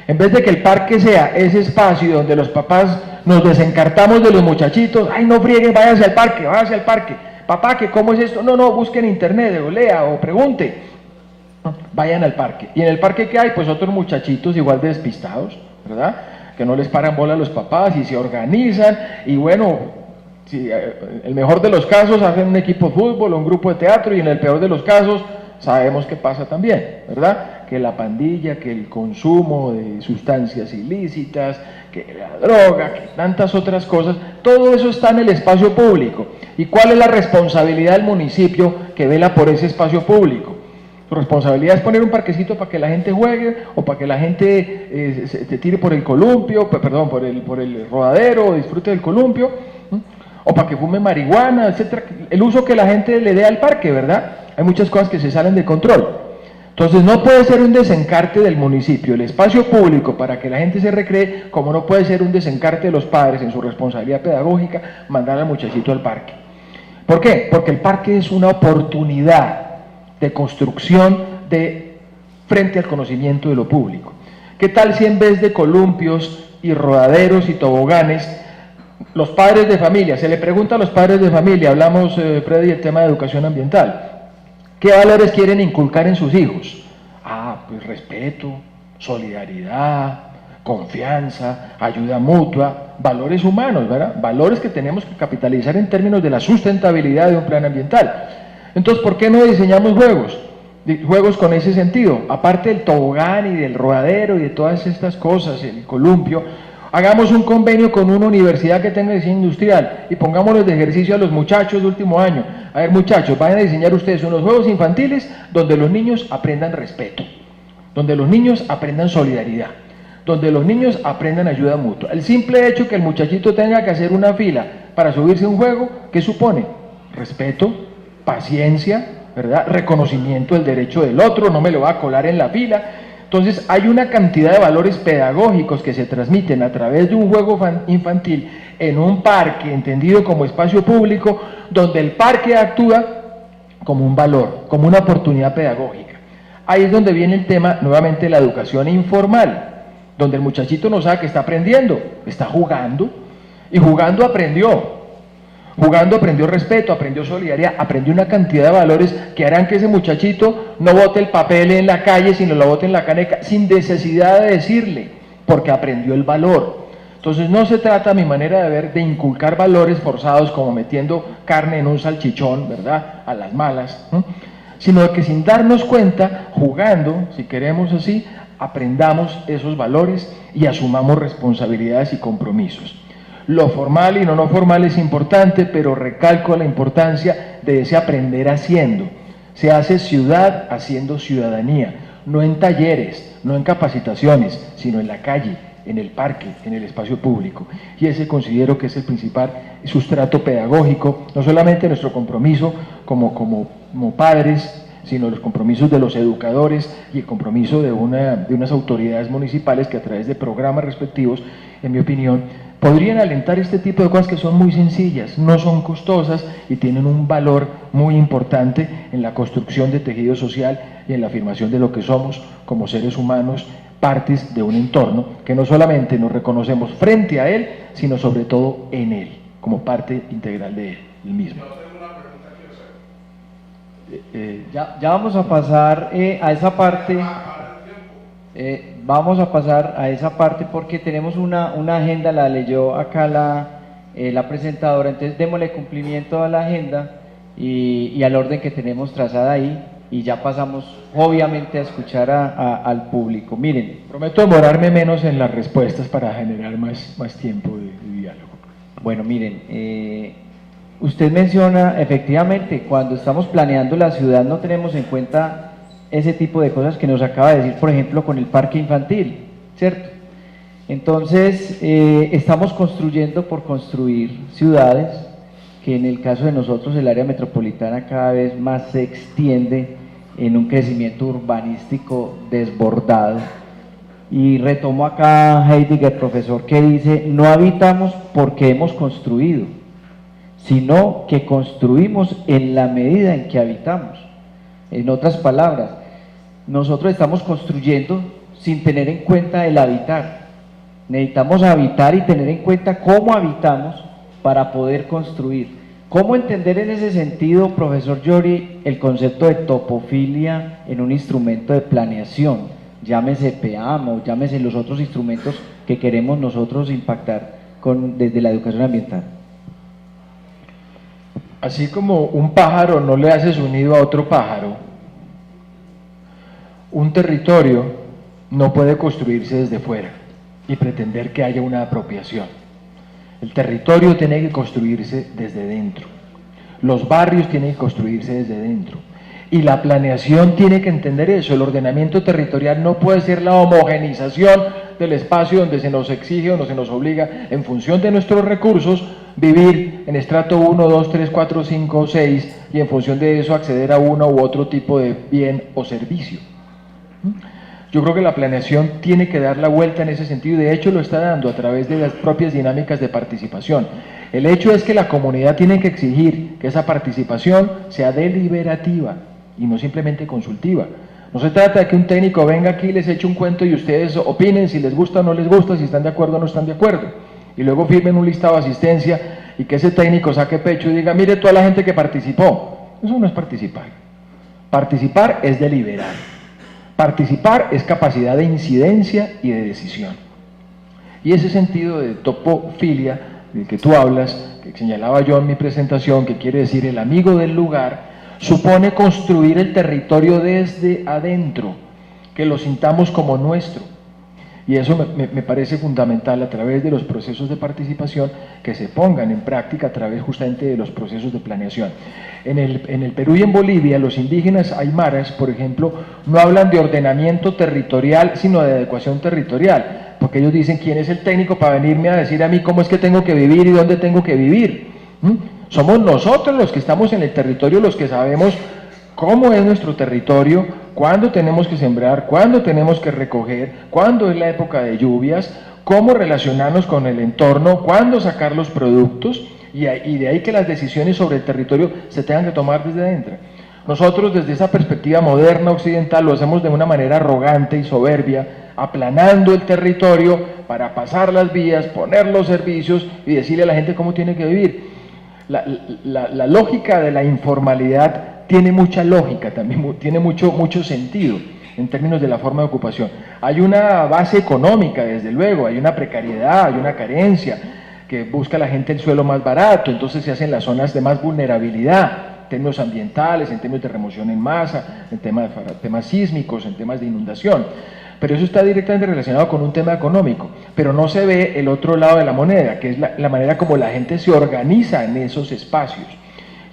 En vez de que el parque sea ese espacio donde los papás nos desencartamos de los muchachitos, ay, no frieguen, váyanse al parque, papá, ¿que cómo es esto? No, busquen en internet, o lea, o pregunte. No, vayan al parque. ¿Y en el parque qué hay? Pues otros muchachitos igual de despistados, ¿verdad? Que no les paran bola a los papás y se organizan, y bueno, si el mejor de los casos hacen un equipo de fútbol o un grupo de teatro, y en el peor de los casos sabemos qué pasa también, ¿verdad? Que la pandilla, que el consumo de sustancias ilícitas, que la droga, que tantas otras cosas, todo eso está en el espacio público. ¿Y cuál es la responsabilidad del municipio que vela por ese espacio público? Su responsabilidad es poner un parquecito para que la gente juegue, o para que la gente se tire por el columpio, perdón, por el rodadero, o disfrute del columpio, o para que fume marihuana, etcétera. El uso que la gente le dé al parque, ¿verdad? Hay muchas cosas que se salen de control. Entonces no puede ser un desencarte del municipio, el espacio público, para que la gente se recree, como no puede ser un desencarte de los padres en su responsabilidad pedagógica mandar al muchachito al parque. ¿Por qué? Porque el parque es una oportunidad de construcción frente al conocimiento de lo público. ¿Qué tal si en vez de columpios y rodaderos y toboganes, los padres de familia, se le pregunta a los padres de familia, hablamos, Freddy, del tema de educación ambiental, ¿qué valores quieren inculcar en sus hijos? Pues respeto, solidaridad, confianza, ayuda mutua, valores humanos, ¿verdad? Valores que tenemos que capitalizar en términos de la sustentabilidad de un plan ambiental. Entonces, ¿por qué no diseñamos juegos con ese sentido? Aparte del tobogán y del rodadero y de todas estas cosas, el columpio, hagamos un convenio con una universidad que tenga diseño industrial y pongámoslos de ejercicio a los muchachos de último año. A ver, muchachos, vayan a diseñar ustedes unos juegos infantiles donde los niños aprendan respeto, donde los niños aprendan solidaridad, donde los niños aprendan ayuda mutua. El simple hecho que el muchachito tenga que hacer una fila para subirse a un juego, ¿qué supone? Respeto, paciencia, ¿verdad? Reconocimiento del derecho del otro, no me lo va a colar en la fila. Entonces hay una cantidad de valores pedagógicos que se transmiten a través de un juego infantil en un parque entendido como espacio público, donde el parque actúa como un valor, como una oportunidad pedagógica. Ahí es donde viene el tema nuevamente de la educación informal, donde el muchachito no sabe que está aprendiendo, está jugando, y jugando aprendió. Jugando aprendió respeto, aprendió solidaridad, aprendió una cantidad de valores que harán que ese muchachito no bote el papel en la calle, sino lo bote en la caneca, sin necesidad de decirle, porque aprendió el valor. Entonces no se trata, a mi manera de ver, de inculcar valores forzados como metiendo carne en un salchichón, ¿verdad?, a las malas, ¿no?, sino de que sin darnos cuenta, jugando, si queremos así, aprendamos esos valores y asumamos responsabilidades y compromisos. Lo formal y no formal es importante, pero recalco la importancia de ese aprender haciendo. Se hace ciudad haciendo ciudadanía, no en talleres, no en capacitaciones, sino en la calle, en el parque, en el espacio público. Y ese considero que es el principal sustrato pedagógico, no solamente nuestro compromiso como padres, sino los compromisos de los educadores y el compromiso de unas autoridades municipales que a través de programas respectivos, en mi opinión, podrían alentar este tipo de cosas que son muy sencillas, no son costosas y tienen un valor muy importante en la construcción de tejido social y en la afirmación de lo que somos como seres humanos, partes de un entorno que no solamente nos reconocemos frente a él, sino sobre todo en él, como parte integral de él mismo. Ya vamos a pasar a esa parte. Vamos a pasar a esa parte porque tenemos una agenda, la leyó acá la presentadora, entonces démosle cumplimiento a la agenda y al orden que tenemos trazada ahí, y ya pasamos obviamente a escuchar al público. Miren, prometo demorarme menos en las respuestas para generar más tiempo de diálogo. Bueno, miren, usted menciona, efectivamente, cuando estamos planeando la ciudad no tenemos en cuenta ese tipo de cosas que nos acaba de decir, por ejemplo, con el parque infantil, ¿cierto? Entonces, estamos construyendo por construir ciudades, que en el caso de nosotros el área metropolitana cada vez más se extiende en un crecimiento urbanístico desbordado. Y retomo acá a Heidegger, profesor, que dice, no habitamos porque hemos construido, sino que construimos en la medida en que habitamos. En otras palabras, nosotros estamos construyendo sin tener en cuenta el habitar. Necesitamos habitar y tener en cuenta cómo habitamos para poder construir. ¿Cómo entender en ese sentido, profesor Llori, el concepto de topofilia en un instrumento de planeación? Llámese PEAM o llámese los otros instrumentos que queremos nosotros impactar desde la educación ambiental. Así como un pájaro no le hace su nido a otro pájaro, un territorio no puede construirse desde fuera y pretender que haya una apropiación. El territorio tiene que construirse desde dentro, los barrios tienen que construirse desde dentro, y la planeación tiene que entender eso. El ordenamiento territorial no puede ser la homogenización del espacio donde se nos exige o se nos obliga, en función de nuestros recursos, vivir en estrato 1, 2, 3, 4, 5, 6, y en función de eso acceder a uno u otro tipo de bien o servicio. Yo creo que la planeación tiene que dar la vuelta en ese sentido, y de hecho lo está dando a través de las propias dinámicas de participación. El hecho es que la comunidad tiene que exigir que esa participación sea deliberativa y no simplemente consultiva. No se trata de que un técnico venga aquí y les eche un cuento y ustedes opinen si les gusta o no les gusta, si están de acuerdo o no están de acuerdo, y luego firmen un listado de asistencia y que ese técnico saque pecho y diga, mire toda la gente que participó. Eso no es participar. Participar es deliberar. Participar es capacidad de incidencia y de decisión. Y ese sentido de topofilia del que tú hablas, que señalaba yo en mi presentación, que quiere decir el amigo del lugar, supone construir el territorio desde adentro, que lo sintamos como nuestro. Y eso me parece fundamental a través de los procesos de participación que se pongan en práctica a través justamente de los procesos de planeación. En el Perú y en Bolivia, los indígenas aymaras, por ejemplo, no hablan de ordenamiento territorial, sino de adecuación territorial, porque ellos dicen, ¿quién es el técnico para venirme a decir a mí cómo es que tengo que vivir y dónde tengo que vivir? Somos nosotros los que estamos en el territorio, los que sabemos cómo es nuestro territorio, cuándo tenemos que sembrar, cuándo tenemos que recoger, cuándo es la época de lluvias, cómo relacionarnos con el entorno, cuándo sacar los productos, y de ahí que las decisiones sobre el territorio se tengan que tomar desde adentro. Nosotros desde esa perspectiva moderna occidental lo hacemos de una manera arrogante y soberbia, aplanando el territorio para pasar las vías, poner los servicios y decirle a la gente cómo tiene que vivir. la lógica de la informalidad tiene mucha lógica, también tiene mucho sentido en términos de la forma de ocupación. Hay una base económica, desde luego, hay una precariedad, hay una carencia, que busca la gente el suelo más barato, entonces se hacen las zonas de más vulnerabilidad, en términos ambientales, en términos de remoción en masa, en temas sísmicos, en temas de inundación. Pero eso está directamente relacionado con un tema económico, pero no se ve el otro lado de la moneda, que es la manera como la gente se organiza en esos espacios.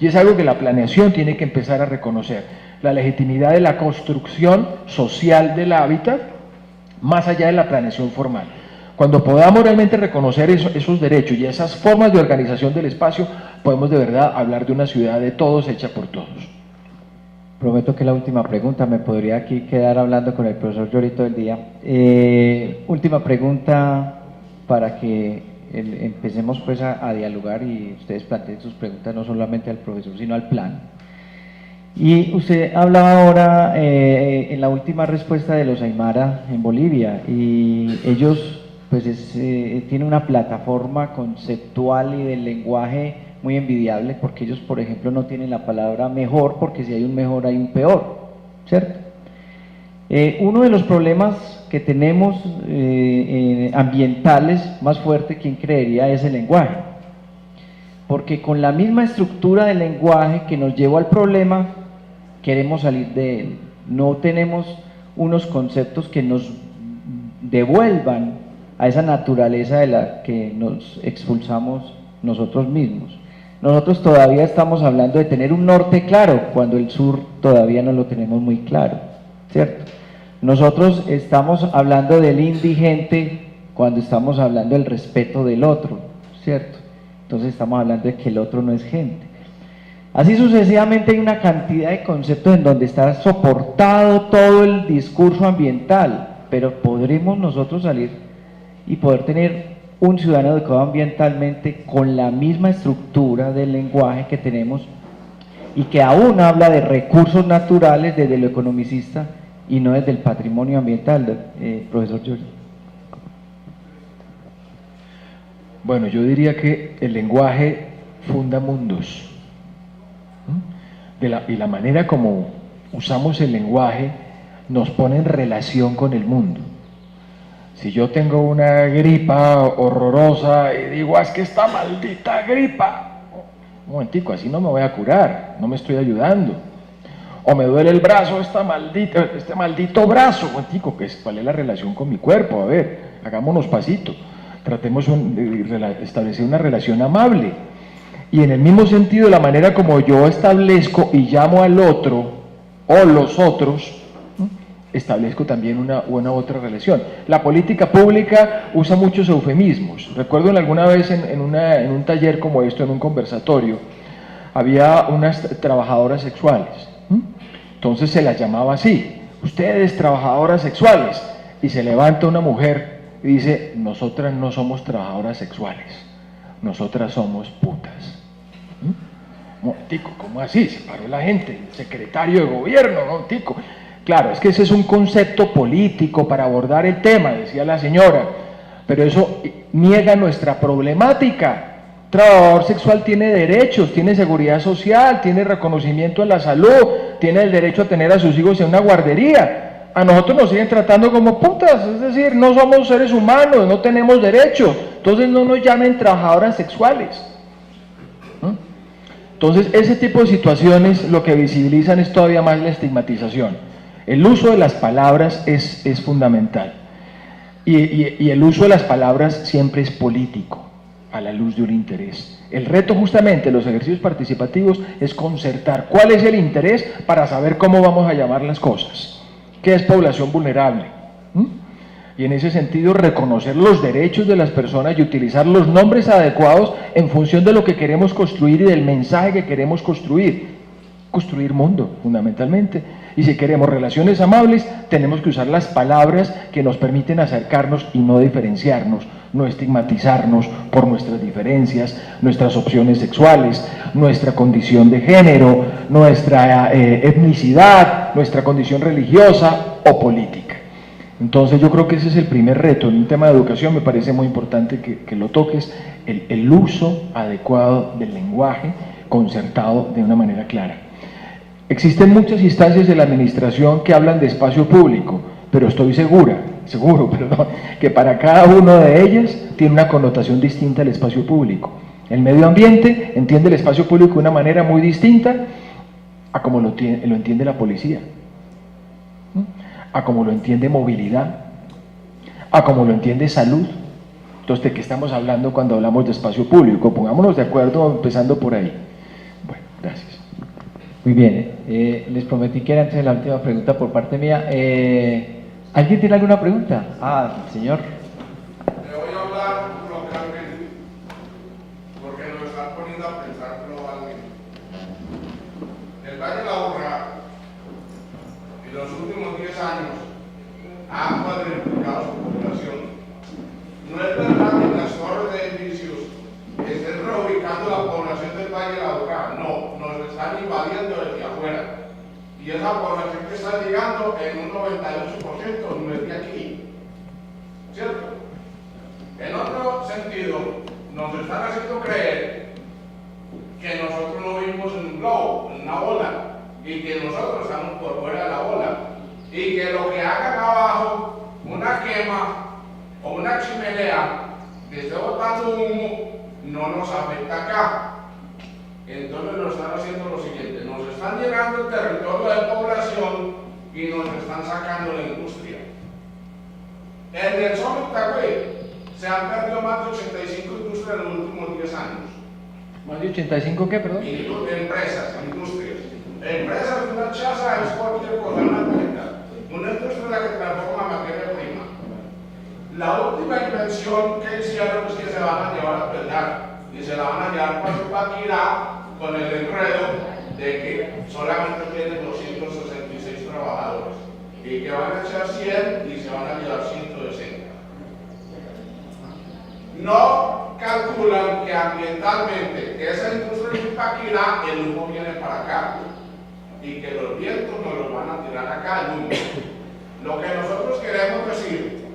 Y es algo que la planeación tiene que empezar a reconocer, la legitimidad de la construcción social del hábitat, más allá de la planeación formal. Cuando podamos realmente reconocer esos derechos y esas formas de organización del espacio, podemos de verdad hablar de una ciudad de todos hecha por todos. Prometo que la última pregunta, me podría aquí quedar hablando con el profesor Llori todo el día. Última pregunta para que empecemos pues a dialogar y ustedes planteen sus preguntas no solamente al profesor, sino al plan. Y usted hablaba ahora en la última respuesta de los Aymara en Bolivia, y ellos pues tienen una plataforma conceptual y del lenguaje muy envidiable, porque ellos, por ejemplo, no tienen la palabra mejor, porque si hay un mejor hay un peor, ¿cierto? Uno de los problemas que tenemos ambientales más fuerte, ¿quién creería?, es el lenguaje, porque con la misma estructura del lenguaje que nos llevó al problema, queremos salir de él. No tenemos unos conceptos que nos devuelvan a esa naturaleza de la que nos expulsamos nosotros mismos. Nosotros todavía estamos hablando de tener un norte claro, cuando el sur todavía no lo tenemos muy claro, ¿cierto? Nosotros estamos hablando del indigente cuando estamos hablando del respeto del otro, ¿cierto? Entonces estamos hablando de que el otro no es gente. Así sucesivamente hay una cantidad de conceptos en donde está soportado todo el discurso ambiental, pero podremos nosotros salir y poder tener un ciudadano educado ambientalmente con la misma estructura del lenguaje que tenemos y que aún habla de recursos naturales desde lo economicista y no desde el patrimonio ambiental, profesor Llori. Bueno, yo diría que el lenguaje funda mundos, y la manera como usamos el lenguaje nos pone en relación con el mundo. Si yo tengo una gripa horrorosa y digo, es que esta maldita gripa, un momentico, así no me voy a curar, no me estoy ayudando. O me duele el brazo, este maldito brazo, un momentico, ¿cuál es la relación con mi cuerpo? A ver, hagámonos pasito, tratemos de establecer una relación amable. Y en el mismo sentido, la manera como yo establezco y llamo al otro o los otros, establezco también una otra relación. La política pública usa muchos eufemismos. Recuerdo alguna vez en un taller como esto, en un conversatorio, había unas trabajadoras sexuales. Entonces se las llamaba así: ustedes trabajadoras sexuales. Y se levanta una mujer y dice: nosotras no somos trabajadoras sexuales, nosotras somos putas. Tico, ¿cómo así? Se paró la gente, el secretario de gobierno, ¿no? Tico. Claro, es que ese es un concepto político para abordar el tema, decía la señora, pero eso niega nuestra problemática. Trabajador sexual tiene derechos, tiene seguridad social, tiene reconocimiento en la salud, tiene el derecho a tener a sus hijos en una guardería. A nosotros nos siguen tratando como putas, es decir, no somos seres humanos, no tenemos derechos, entonces no nos llamen trabajadoras sexuales. Entonces ese tipo de situaciones lo que visibilizan es todavía más la estigmatización. El uso de las palabras es fundamental, y el uso de las palabras siempre es político, a la luz de un interés. El reto justamente de los ejercicios participativos es concertar cuál es el interés para saber cómo vamos a llamar las cosas. ¿Qué es población vulnerable? Y en ese sentido reconocer los derechos de las personas y utilizar los nombres adecuados en función de lo que queremos construir y del mensaje que queremos construir. Construir mundo, fundamentalmente. Y si queremos relaciones amables, tenemos que usar las palabras que nos permiten acercarnos y no diferenciarnos, no estigmatizarnos por nuestras diferencias, nuestras opciones sexuales, nuestra condición de género, nuestra etnicidad, nuestra condición religiosa o política. Entonces yo creo que ese es el primer reto. En un tema de educación me parece muy importante que lo toques, el uso adecuado del lenguaje concertado de una manera clara. Existen muchas instancias de la administración que hablan de espacio público, pero estoy seguro, que para cada una de ellas tiene una connotación distinta el espacio público. El medio ambiente entiende el espacio público de una manera muy distinta a como lo entiende la policía, a como lo entiende movilidad, a como lo entiende salud. Entonces, ¿de qué estamos hablando cuando hablamos de espacio público? Pongámonos de acuerdo empezando por ahí. Bueno, gracias. Muy bien, les prometí que era antes de la última pregunta por parte mía. ¿Alguien tiene alguna pregunta? Señor. Le voy a hablar localmente, porque nos están poniendo a pensar globalmente. El Valle de la Urra, en los últimos 10 años, ha cuadruplicado su población. No es verdad que las torres de edificios estén reubicando la población del Valle de la Urra, no, nos están invadiendo desde afuera. Y esa población que está llegando en un 98% no es de aquí, ¿cierto? En otro sentido, nos están haciendo creer que nosotros no vivimos en un globo, en una bola, y que nosotros estamos por fuera de la bola, y que lo que hagan abajo, una quema o una chimenea, que esté botando humo, no nos afecta acá. Entonces nos están haciendo lo siguiente, nos están llegando el territorio de población y nos están sacando la industria. En el solo Itagüí se han perdido más de 85 industrias en los últimos 10 años. ¿Más de 85 qué, perdón? Empresas, industrias. Empresas, una chaza es cualquier cosa, una tienda. Una industria es la que transforma materia prima. La última invención que hicieron es que se van a llevar a pelar y se la van a llevar para Paquirá con el enredo de que solamente tienen 266 trabajadores y que van a echar 100 y se van a llevar 160. No calculan que ambientalmente esa industria de Paquirá, el humo viene para acá y que los vientos nos los van a tirar acá el humo. Lo que nosotros queremos decir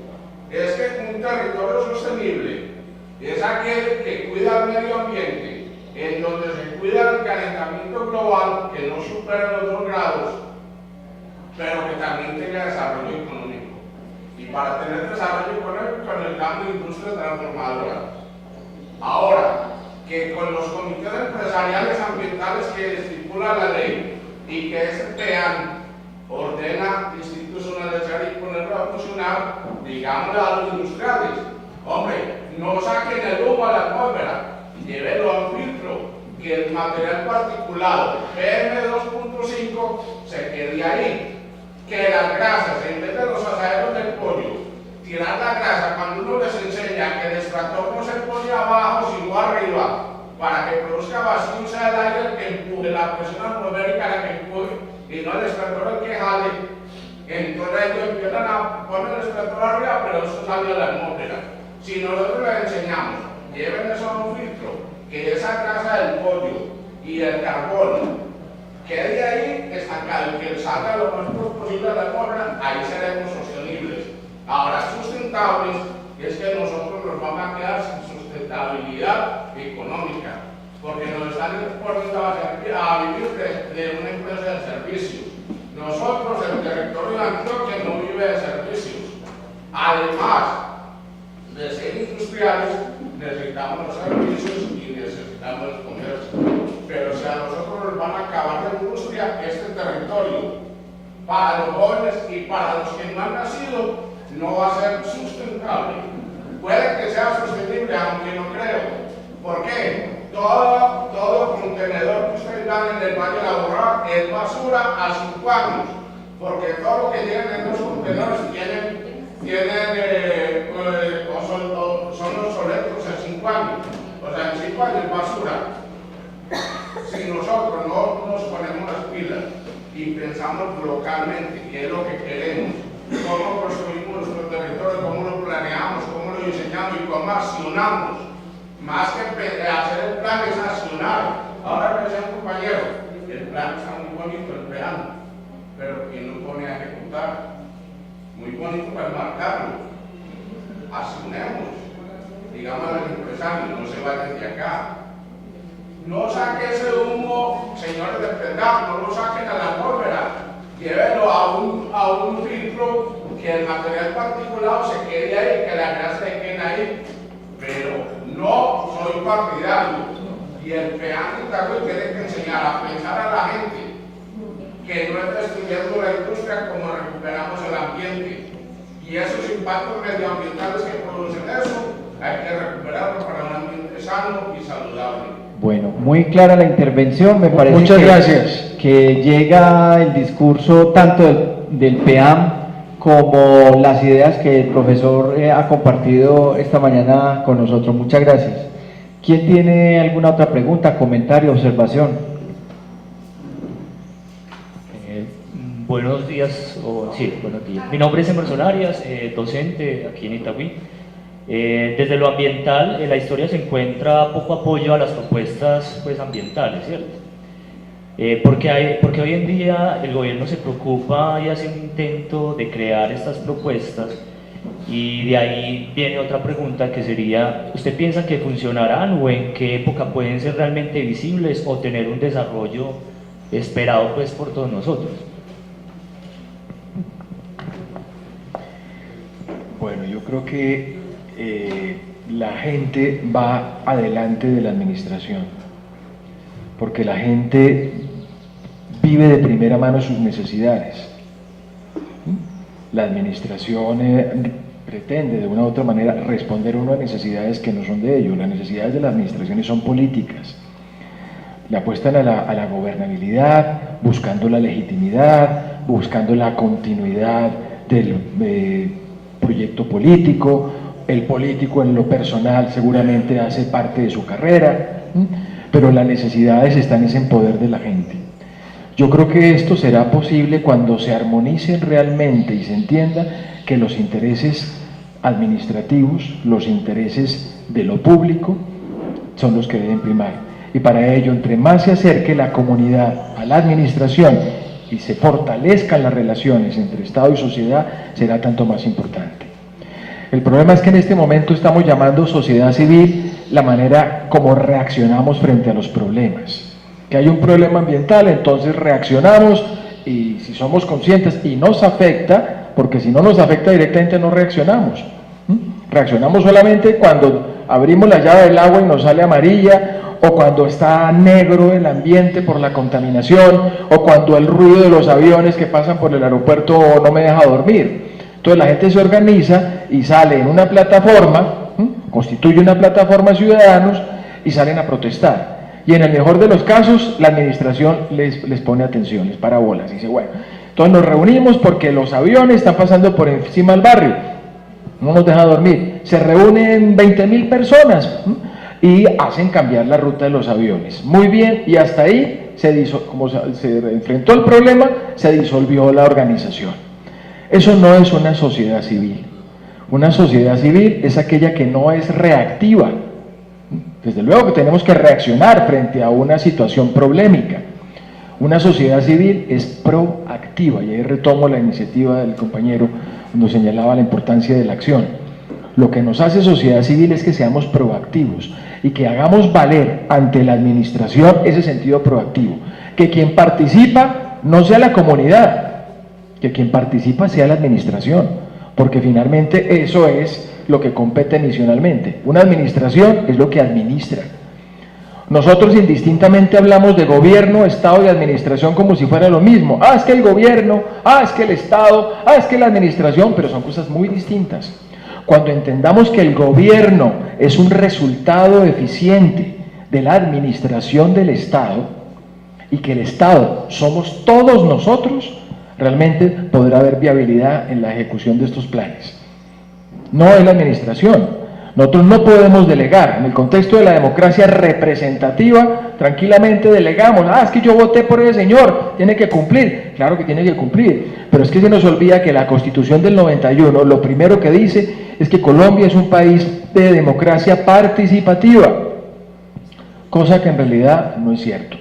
es que un territorio sostenible es aquel que cuida el medio ambiente, en donde se cuida el calentamiento global, que no supere los 2 grados, pero que también tenga desarrollo económico. Y para tener desarrollo económico necesitamos industria transformadora. Ahora, que con los comités empresariales ambientales que estipula la ley y que ese PEAN ordena institucionalizar y ponerlo a funcionar, digámosle a los industriales, hombre, no saquen el humo a la atmósfera, llévenlo a un filtro, que el material particulado PM2.5 se quede ahí, que las grasas, en vez de los asaderos del pollo, tirar la grasa, cuando uno les enseña que el extractor no se pone abajo sino arriba, para que produzca vacío sea el aire el que empuje, la presión atmosférica la que empuje, y no el extractor el que jale. Entonces ellos empiezan a poner el extractor arriba, pero eso sale a la atmósfera. Si nosotros les enseñamos, lleven eso a un filtro, que esa grasa del pollo y el carbón quede ahí estancado, que salga lo más puro posible a la atmósfera, ahí seremos sostenibles. Ahora, sustentables es que nosotros nos vamos a quedar sin sustentabilidad económica, porque nos están poniendo a vivir de una empresa de servicios. Nosotros, el territorio de Antioquia, no vive de servicios. Además de ser industriales, necesitamos los servicios y necesitamos el comercio. Pero si a nosotros nos van a acabar la industria, este territorio, para los jóvenes y para los que no han nacido, no va a ser sustentable. Puede que sea sostenible, aunque no creo. ¿Por qué? Todo contenedor que ustedes dan en el Valle de la Urra es basura a 5 años, porque todo lo que llegan en los contenedores son obsoletos en 5 años. O sea, en 5 años es basura. Si nosotros no nos ponemos las pilas y pensamos localmente qué es lo que queremos, cómo construimos nuestro territorio, cómo lo planeamos, cómo lo diseñamos y cómo accionamos, más que hacer el plan es accionar. Ahora me decía un compañero, el plan está muy bonito, el plan, pero ¿quién lo pone a ejecutar? muy bonito para marcarlo. Asignemos, digamos a los empresarios, no se vayan de acá. No saquen ese humo, señores de PEDAP, no lo saquen a la atmósfera. Llévenlo a un filtro, que el material particulado se quede ahí, que la grasa se quede ahí. Pero no soy partidario. Y el peaje también tiene que enseñar a pensar a la gente que no está destruyendo la industria como recuperamos el ambiente. Y esos impactos medioambientales que producen eso, hay que recuperarlos para un ambiente sano y saludable. Bueno, muy clara la intervención, me parece. Muchas gracias. Que llega el discurso tanto del PEAM como las ideas que el profesor ha compartido esta mañana con nosotros. Muchas gracias. ¿Quién tiene alguna otra pregunta, comentario, observación? Buenos días, buenos días. Mi nombre es Emerson Arias, docente aquí en Itagüí. Desde lo ambiental, en la historia se encuentra poco apoyo a las propuestas ambientales, ¿cierto? Porque hoy en día el gobierno se preocupa y hace un intento de crear estas propuestas, y de ahí viene otra pregunta que sería, ¿usted piensa que funcionarán o en qué época pueden ser realmente visibles o tener un desarrollo esperado por todos nosotros? Bueno, yo creo que la gente va adelante de la administración, porque la gente vive de primera mano sus necesidades. La administración pretende de una u otra manera responder a unas necesidades que no son de ellos. Las necesidades de las administraciones son políticas. Le apuestan a la gobernabilidad, buscando la legitimidad, buscando la continuidad del proyecto político. El político en lo personal seguramente hace parte de su carrera, pero las necesidades están en poder de la gente. Yo creo que esto será posible cuando se armonicen realmente y se entienda que los intereses administrativos, los intereses de lo público, son los que deben primar. Y para ello, entre más se acerque la comunidad a la administración y se fortalezcan las relaciones entre Estado y sociedad, será tanto más importante. El problema es que en este momento estamos llamando sociedad civil la manera como reaccionamos frente a los problemas. Que hay un problema ambiental, entonces reaccionamos, y si somos conscientes y nos afecta, porque si no nos afecta directamente no reaccionamos. Reaccionamos solamente cuando abrimos la llave del agua y nos sale amarilla, o cuando está negro el ambiente por la contaminación, o cuando el ruido de los aviones que pasan por el aeropuerto no me deja dormir. Entonces la gente se organiza y sale en una plataforma, constituye una plataforma de ciudadanos y salen a protestar. Y en el mejor de los casos, la administración les pone atención, les para bolas, y dice, bueno, entonces nos reunimos porque los aviones están pasando por encima del barrio, no nos deja dormir. Se reúnen 20.000 personas y hacen cambiar la ruta de los aviones. Muy bien, y hasta ahí, como se enfrentó el problema, se disolvió la organización. Eso no es una sociedad civil. Una sociedad civil es aquella que no es reactiva. Desde luego que tenemos que reaccionar frente a una situación problemática. Una sociedad civil es proactiva, y ahí retomo la iniciativa del compañero cuando señalaba la importancia de la acción. Lo que nos hace sociedad civil es que seamos proactivos y que hagamos valer ante la administración ese sentido proactivo. Que quien participa no sea la comunidad, que quien participa sea la administración, porque finalmente eso es lo que compete misionalmente. Una administración es lo que administra. Nosotros indistintamente hablamos de gobierno, Estado y administración como si fuera lo mismo. Es que el gobierno, es que el Estado, es que la administración, pero son cosas muy distintas. Cuando entendamos que el gobierno es un resultado eficiente de la administración del Estado, y que el Estado somos todos nosotros, realmente podrá haber viabilidad en la ejecución de estos planes. No es la administración. Nosotros no podemos delegar. En el contexto de la democracia representativa, tranquilamente delegamos. Es que yo voté por ese señor, tiene que cumplir. Claro que tiene que cumplir, pero es que se nos olvida que la Constitución del 91, lo primero que dice es que Colombia es un país de democracia participativa, cosa que en realidad no es cierto.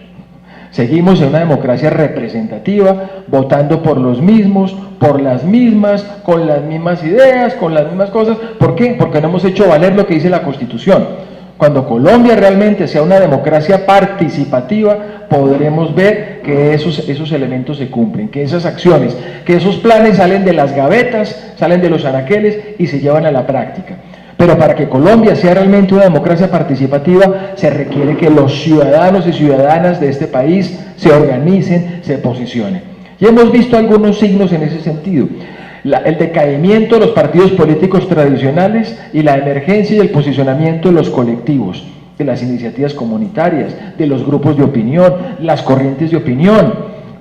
Seguimos en una democracia representativa, votando por los mismos, por las mismas, con las mismas ideas, con las mismas cosas. ¿Por qué? Porque no hemos hecho valer lo que dice la Constitución. Cuando Colombia realmente sea una democracia participativa, podremos ver que esos elementos se cumplen, que esas acciones, que esos planes salen de las gavetas, salen de los anaqueles y se llevan a la práctica. Pero para que Colombia sea realmente una democracia participativa, se requiere que los ciudadanos y ciudadanas de este país se organicen, se posicionen. Y hemos visto algunos signos en ese sentido. El decaimiento de los partidos políticos tradicionales y la emergencia y el posicionamiento de los colectivos, de las iniciativas comunitarias, de los grupos de opinión, las corrientes de opinión,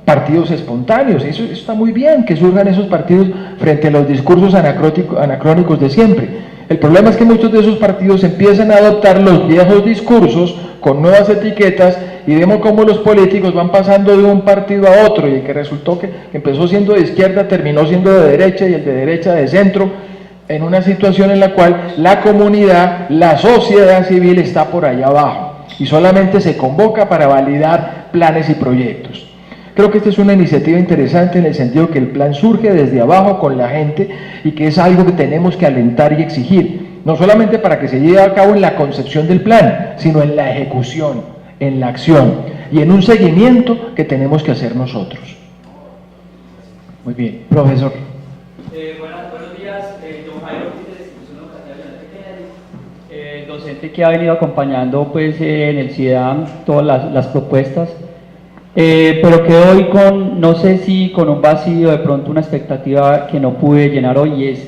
partidos espontáneos. Eso está muy bien que surjan esos partidos frente a los discursos anacrónicos de siempre. El problema es que muchos de esos partidos empiezan a adoptar los viejos discursos con nuevas etiquetas y vemos cómo los políticos van pasando de un partido a otro, y el que resultó que empezó siendo de izquierda terminó siendo de derecha, y el de derecha de centro, en una situación en la cual la comunidad, la sociedad civil está por allá abajo y solamente se convoca para validar planes y proyectos. Creo que esta es una iniciativa interesante en el sentido que el plan surge desde abajo con la gente y que es algo que tenemos que alentar y exigir, no solamente para que se lleve a cabo en la concepción del plan, sino en la ejecución, en la acción y en un seguimiento que tenemos que hacer nosotros. Muy bien, profesor. Buenos días, don Jairo Ortiz, de la Institución Educativa Leonel Kennedy, docente que ha venido acompañando pues, en el CIEDAM todas las propuestas. Pero quedo hoy con, no sé si con un vacío, de pronto una expectativa que no pude llenar hoy, y es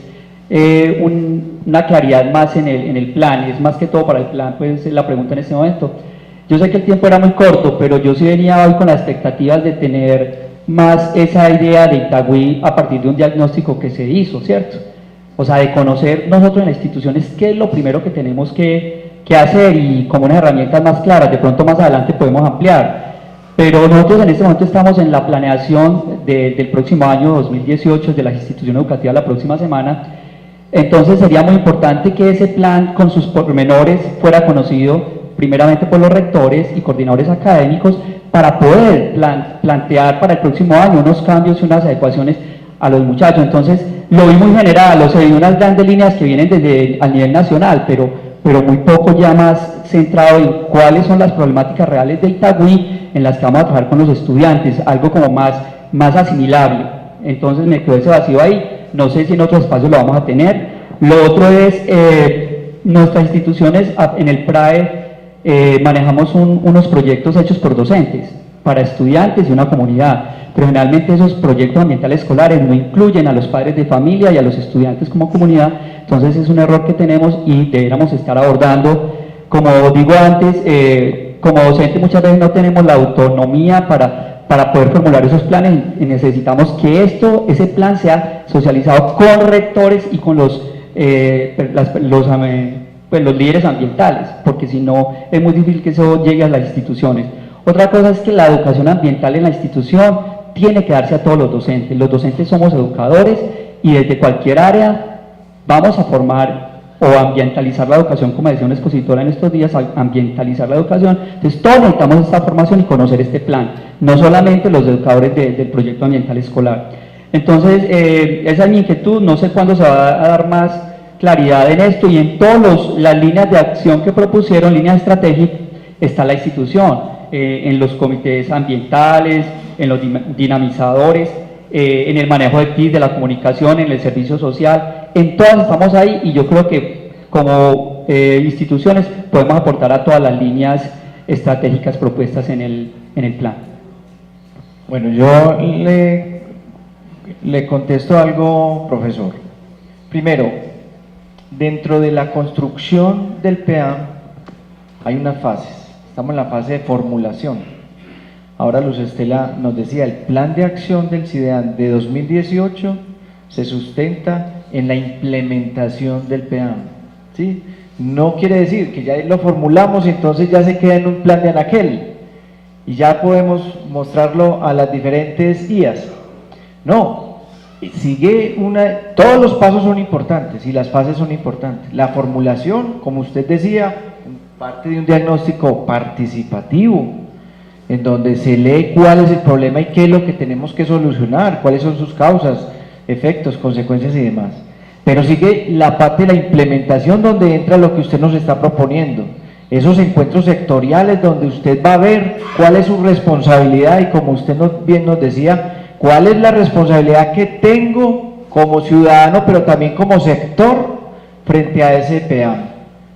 una claridad más en el plan, y es más que todo para el plan, pues la pregunta en este momento. Yo sé que el tiempo era muy corto, pero yo sí venía hoy con las expectativas de tener más esa idea de Itagüí a partir de un diagnóstico que se hizo, ¿cierto? O sea, de conocer nosotros en las instituciones qué es lo primero que tenemos que hacer, y como unas herramientas más claras, de pronto más adelante podemos ampliar. Pero nosotros en este momento estamos en la planeación del próximo año 2018 de las instituciones educativas la próxima semana. Entonces sería muy importante que ese plan con sus pormenores fuera conocido primeramente por los rectores y coordinadores académicos para poder plantear para el próximo año unos cambios y unas adecuaciones a los muchachos. Entonces lo vi muy general, o sea, vi unas grandes líneas que vienen desde al nivel nacional, pero muy poco ya más centrado en cuáles son las problemáticas reales de Itagüí en las que vamos a trabajar con los estudiantes, algo como más asimilable. Entonces me quedó ese vacío ahí, no sé si en otros espacios lo vamos a tener. Lo otro es, nuestras instituciones en el PRAE manejamos unos proyectos hechos por docentes, para estudiantes y una comunidad, pero generalmente esos proyectos ambientales escolares no incluyen a los padres de familia y a los estudiantes como comunidad. Entonces es un error que tenemos y deberíamos estar abordando. Como digo antes, como docente muchas veces no tenemos la autonomía para poder formular esos planes, y necesitamos que ese plan sea socializado con rectores y con los líderes ambientales, porque si no es muy difícil que eso llegue a las instituciones. Otra cosa es que la educación ambiental en la institución tiene que darse a todos los docentes. Los docentes somos educadores y desde cualquier área vamos a formar o ambientalizar la educación, como decía una expositora en estos días, ambientalizar la educación. Entonces todos necesitamos esta formación y conocer este plan, no solamente los educadores del proyecto ambiental escolar. Entonces esa es mi inquietud, no sé cuándo se va a dar más claridad en esto, y en todas las líneas de acción que propusieron, líneas estratégicas, está la institución, en los comités ambientales, en los dinamizadores, en el manejo de TIC, de la comunicación, en el servicio social, en todas estamos ahí, y yo creo que como instituciones podemos aportar a todas las líneas estratégicas propuestas en el plan. Bueno, yo le contesto algo, profesor. Primero, dentro de la construcción del PEAM hay unas fases. Estamos en la fase de formulación. Ahora Luz Estela nos decía, el plan de acción del CIDEAN de 2018 se sustenta en la implementación del PEAM, ¿sí? No quiere decir que ya lo formulamos y entonces ya se queda en un plan de anaquel y ya podemos mostrarlo a las diferentes IAS. No, sigue todos los pasos son importantes y las fases son importantes. La formulación, como usted decía, parte de un diagnóstico participativo, en donde se lee cuál es el problema y qué es lo que tenemos que solucionar, cuáles son sus causas, efectos, consecuencias y demás. Pero sigue la parte de la implementación, donde entra lo que usted nos está proponiendo, esos encuentros sectoriales donde usted va a ver cuál es su responsabilidad y, como usted bien nos decía, cuál es la responsabilidad que tengo como ciudadano, pero también como sector frente a ese PEAM.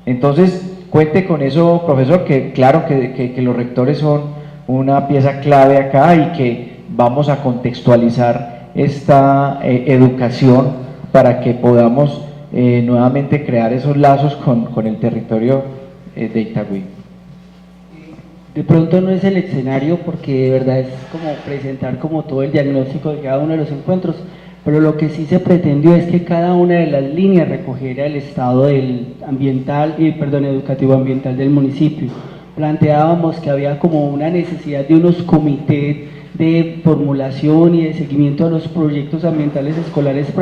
Entonces, cuente con eso, profesor, que claro que los rectores son una pieza clave acá y que vamos a contextualizar esta educación para que podamos nuevamente crear esos lazos con el territorio de Itagüí. De pronto no es el escenario, porque de verdad es como presentar como todo el diagnóstico de cada uno de los encuentros, pero lo que sí se pretendió es que cada una de las líneas recogiera el estado del educativo ambiental del municipio. Planteábamos que había como una necesidad de unos comités de formulación y de seguimiento a los proyectos ambientales escolares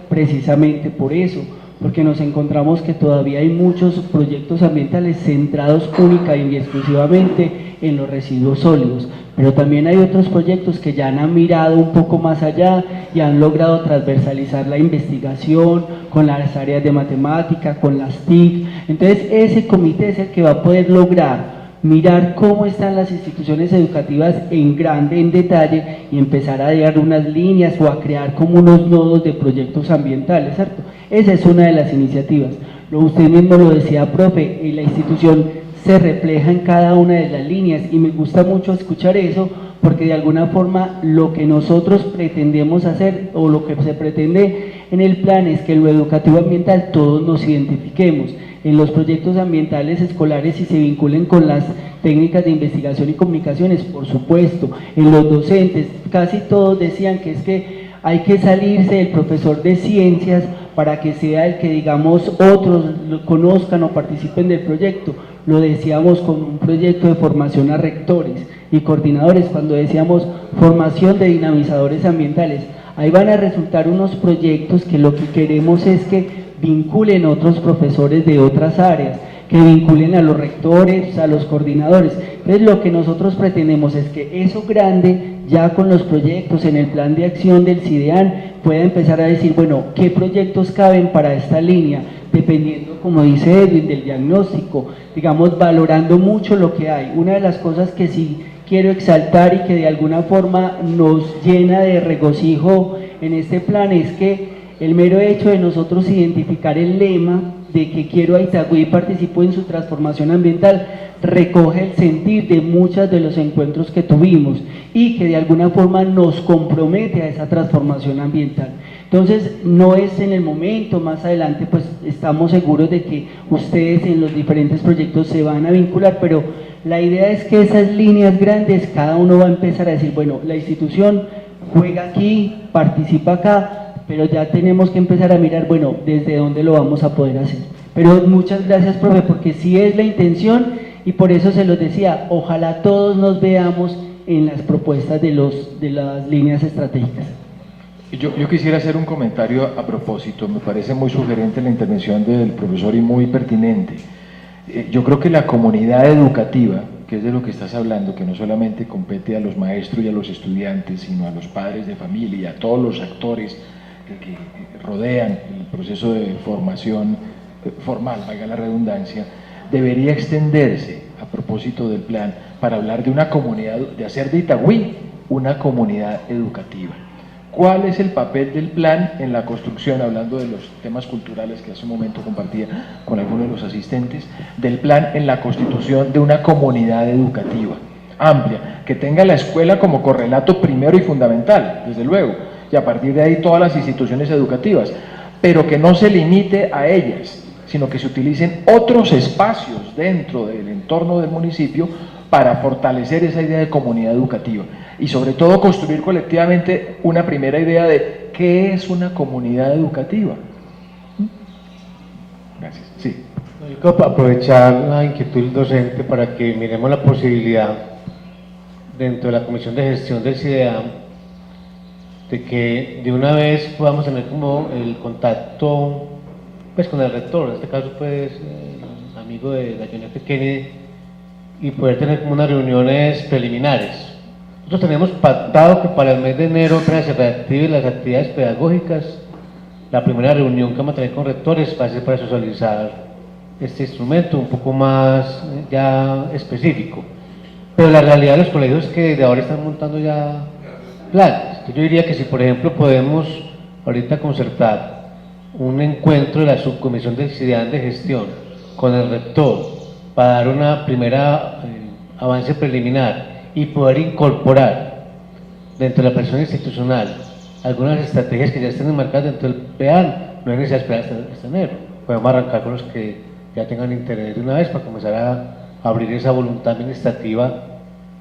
precisamente por eso, porque nos encontramos que todavía hay muchos proyectos ambientales centrados única y exclusivamente en los residuos sólidos, pero también hay otros proyectos que ya han mirado un poco más allá y han logrado transversalizar la investigación con las áreas de matemática, con las TIC. Entonces ese comité es el que va a poder lograr mirar cómo están las instituciones educativas en grande, en detalle, y empezar a dar unas líneas o a crear como unos nodos de proyectos ambientales, ¿cierto? Esa es una de las iniciativas. Usted mismo lo decía, profe, y la institución se refleja en cada una de las líneas, y me gusta mucho escuchar eso, porque de alguna forma lo que nosotros pretendemos hacer, o lo que se pretende en el plan, es que en lo educativo ambiental todos nos identifiquemos, en los proyectos ambientales escolares y se vinculen con las técnicas de investigación y comunicaciones, por supuesto, en los docentes, casi todos decían que es que hay que salirse del profesor de ciencias para que sea el que, digamos, otros lo conozcan o participen del proyecto. Lo decíamos con un proyecto de formación a rectores y coordinadores, cuando decíamos formación de dinamizadores ambientales. Ahí van a resultar unos proyectos que lo que queremos es que vinculen otros profesores de otras áreas, que vinculen a los rectores, a los coordinadores. Entonces lo que nosotros pretendemos es que eso grande, ya con los proyectos en el plan de acción del CIDEAN, pueda empezar a decir, bueno, ¿qué proyectos caben para esta línea? Dependiendo, como dice Edwin, del diagnóstico, digamos, valorando mucho lo que hay. Una de las cosas que sí quiero exaltar y que de alguna forma nos llena de regocijo en este plan es que el mero hecho de nosotros identificar el lema de que quiero a Itagüí y participo en su transformación ambiental recoge el sentir de muchos de los encuentros que tuvimos y que de alguna forma nos compromete a esa transformación ambiental. Entonces no es en el momento, más adelante pues estamos seguros de que ustedes en los diferentes proyectos se van a vincular, pero la idea es que esas líneas grandes cada uno va a empezar a decir, bueno, la institución juega aquí, participa acá, pero ya tenemos que empezar a mirar, bueno, desde dónde lo vamos a poder hacer. Pero muchas gracias, profe, porque sí es la intención y por eso se los decía, ojalá todos nos veamos en las propuestas de las líneas estratégicas. Yo quisiera hacer un comentario a propósito, me parece muy sugerente la intervención del profesor y muy pertinente. Yo creo que la comunidad educativa, que es de lo que estás hablando, que no solamente compete a los maestros y a los estudiantes, sino a los padres de familia y a todos los actores que rodean el proceso de formación formal, valga la redundancia, debería extenderse a propósito del plan para hablar de una comunidad, de hacer de Itagüí una comunidad educativa. ¿Cuál es el papel del plan en la construcción, hablando de los temas culturales que hace un momento compartía con algunos de los asistentes, del plan en la constitución de una comunidad educativa amplia, que tenga la escuela como correlato primero y fundamental, desde luego, y a partir de ahí todas las instituciones educativas, pero que no se limite a ellas, sino que se utilicen otros espacios dentro del entorno del municipio para fortalecer esa idea de comunidad educativa y sobre todo construir colectivamente una primera idea de qué es una comunidad educativa. Gracias. Sí. Yo quiero aprovechar la inquietud del docente para que miremos la posibilidad dentro de la Comisión de Gestión del CIDEAM de que de una vez podamos tener como el contacto pues con el rector, en este caso pues el amigo de la John F. Kennedy, y poder tener como unas reuniones preliminares. Nosotros tenemos pactado que para el mes de enero apenas se reactiven las actividades pedagógicas. La primera reunión que vamos a tener con rectores va a ser para socializar este instrumento un poco más ya específico. Pero la realidad de los colegios es que desde ahora están montando ya planes. Entonces yo diría que si por ejemplo podemos ahorita concertar un encuentro de la subcomisión del CIDEAN de gestión con el rector para dar una primera avance preliminar y poder incorporar dentro de la persona institucional algunas estrategias que ya estén enmarcadas dentro del PEAN, no es necesario esperar hasta enero. Podemos arrancar con los que ya tengan interés de una vez para comenzar a abrir esa voluntad administrativa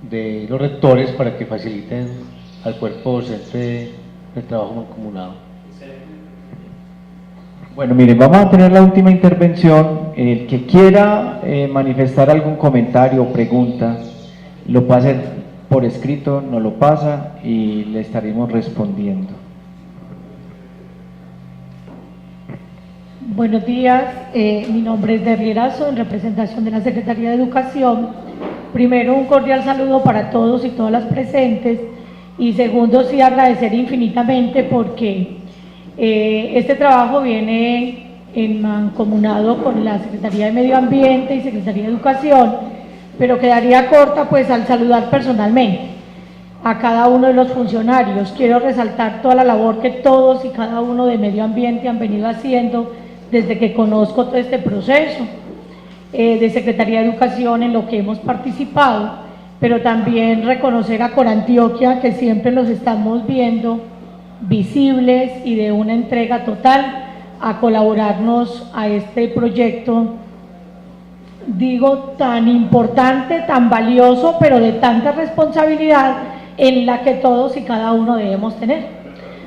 de los rectores para que faciliten al cuerpo docente el trabajo mancomunado. Bueno, miren, vamos a tener la última intervención. El que quiera manifestar algún comentario o pregunta, lo puede hacer por escrito, nos lo pasa y le estaremos respondiendo. Buenos días, mi nombre es Derli Erazo, en representación de la Secretaría de Educación. Primero, un cordial saludo para todos y todas las presentes, y segundo, sí agradecer infinitamente porque este trabajo viene mancomunado con la Secretaría de Medio Ambiente y Secretaría de Educación, pero quedaría corta pues al saludar personalmente a cada uno de los funcionarios. Quiero resaltar toda la labor que todos y cada uno de Medio Ambiente han venido haciendo desde que conozco todo este proceso, de Secretaría de Educación en lo que hemos participado, pero también reconocer a Corantioquia, que siempre los estamos viendo visibles y de una entrega total a colaborarnos a este proyecto, digo, tan importante, tan valioso, pero de tanta responsabilidad en la que todos y cada uno debemos tener.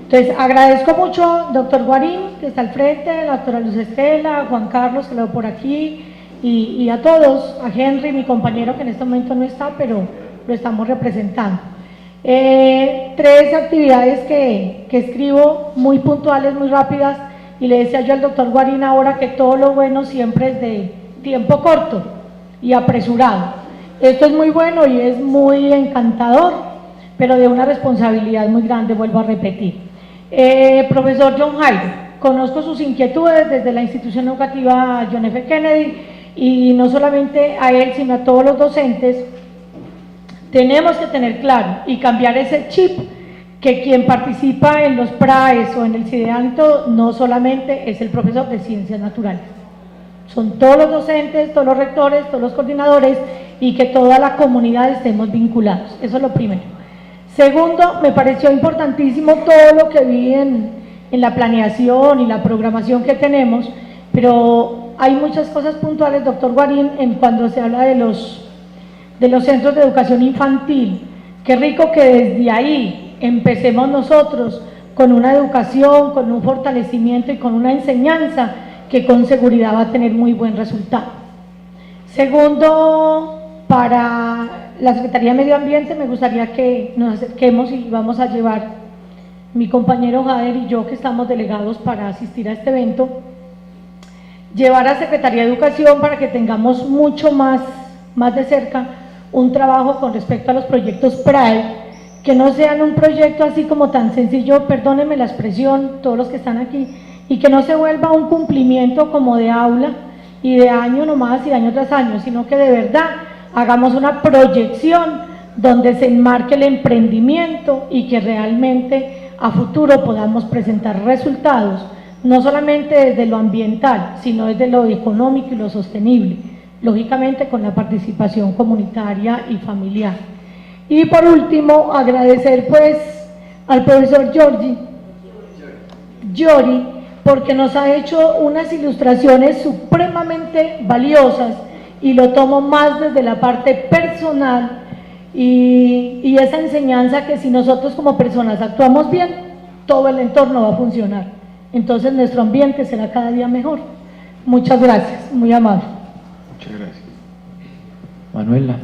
Entonces, agradezco mucho, doctor Guarín, que está al frente, la doctora Luz Estela, a Juan Carlos, que lo veo por aquí, y a todos, a Henry, mi compañero, que en este momento no está, pero lo estamos representando. Tres actividades que escribo, muy puntuales, muy rápidas, y le decía yo al doctor Guarín ahora que todo lo bueno siempre es de tiempo corto y apresurado. Esto es muy bueno y es muy encantador, pero de una responsabilidad muy grande, vuelvo a repetir. Profesor John Jairo, conozco sus inquietudes desde la institución educativa John F. Kennedy, y no solamente a él, sino a todos los docentes. Tenemos que tener claro y cambiar ese chip que quien participa en los PRAES o en el CIDEAN no solamente es el profesor de ciencias naturales, son todos los docentes, todos los rectores, todos los coordinadores, y que toda la comunidad estemos vinculados. Eso es lo primero. Segundo, me pareció importantísimo todo lo que vi en la planeación y la programación que tenemos, pero hay muchas cosas puntuales, doctor Guarín, en cuando se habla de los centros de educación infantil. Qué rico que desde ahí empecemos nosotros con una educación, con un fortalecimiento y con una enseñanza que con seguridad va a tener muy buen resultado. Segundo, para la Secretaría de Medio Ambiente me gustaría que nos acerquemos, y vamos a llevar mi compañero Jader y yo, que estamos delegados para asistir a este evento, llevar a Secretaría de Educación para que tengamos mucho más de cerca un trabajo con respecto a los proyectos PRAE, que no sean un proyecto así como tan sencillo, perdónenme la expresión, todos los que están aquí, y que no se vuelva un cumplimiento como de aula y de año nomás y año tras año, sino que de verdad hagamos una proyección donde se enmarque el emprendimiento y que realmente a futuro podamos presentar resultados, no solamente desde lo ambiental, sino desde lo económico y lo sostenible, lógicamente con la participación comunitaria y familiar. Y por último, agradecer pues al profesor Giori, porque nos ha hecho unas ilustraciones supremamente valiosas, y lo tomo más desde la parte personal y esa enseñanza que si nosotros como personas actuamos bien, todo el entorno va a funcionar. Entonces nuestro ambiente será cada día mejor. Muchas gracias, muy amable. Muchas gracias. Manuela.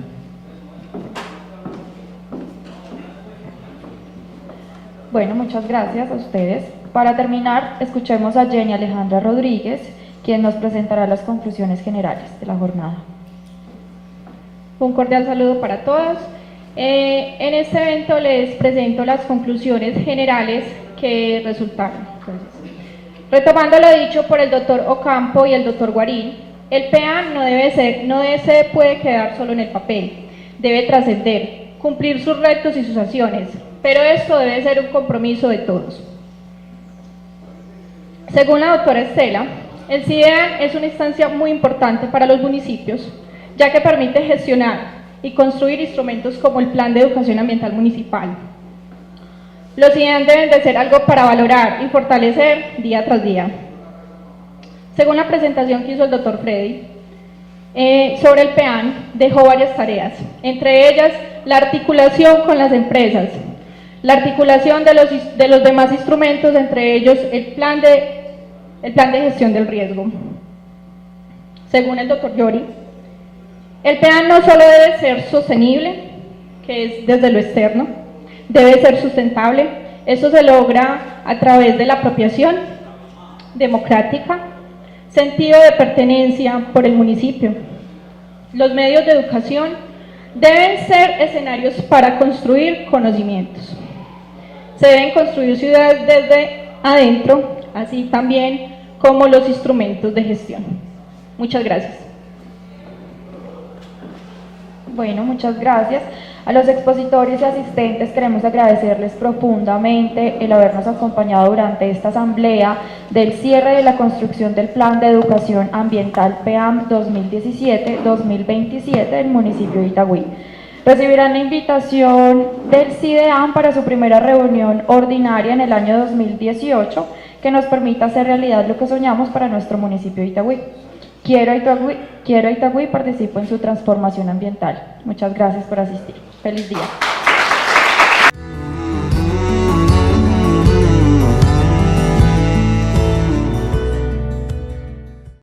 Bueno, muchas gracias a ustedes. Para terminar, escuchemos a Jenny Alejandra Rodríguez, quien nos presentará las conclusiones generales de la jornada. Un cordial saludo para todos. En este evento les presento las conclusiones generales que resultaron. Entonces, retomando lo dicho por el doctor Ocampo y el doctor Guarín, el PEAM no se puede quedar solo en el papel, debe trascender, cumplir sus retos y sus acciones, pero esto debe ser un compromiso de todos. Según la doctora Estela, el CIDEAM es una instancia muy importante para los municipios, ya que permite gestionar y construir instrumentos como el Plan de Educación Ambiental Municipal. Los CIDEAM deben de ser algo para valorar y fortalecer día tras día. Según la presentación que hizo el doctor Freddy, sobre el PEAM dejó varias tareas, entre ellas la articulación con las empresas, la articulación de los demás instrumentos, entre ellos el plan de gestión del riesgo. Según el doctor Yori, el PEAM no solo debe ser sostenible, que es desde lo externo, debe ser sustentable. Eso se logra a través de la apropiación democrática, sentido de pertenencia por el municipio. Los medios de educación deben ser escenarios para construir conocimientos. Se deben construir ciudades desde adentro, así también como los instrumentos de gestión. Muchas gracias. Bueno, muchas gracias. A los expositores y asistentes queremos agradecerles profundamente el habernos acompañado durante esta asamblea del cierre de la construcción del Plan de Educación Ambiental PEAM 2017-2027 del municipio de Itagüí. Recibirán la invitación del CIDEAM para su primera reunión ordinaria en el año 2018, que nos permita hacer realidad lo que soñamos para nuestro municipio de Itagüí. Quiero Itagüí, participo en su transformación ambiental. Muchas gracias por asistir. Feliz día.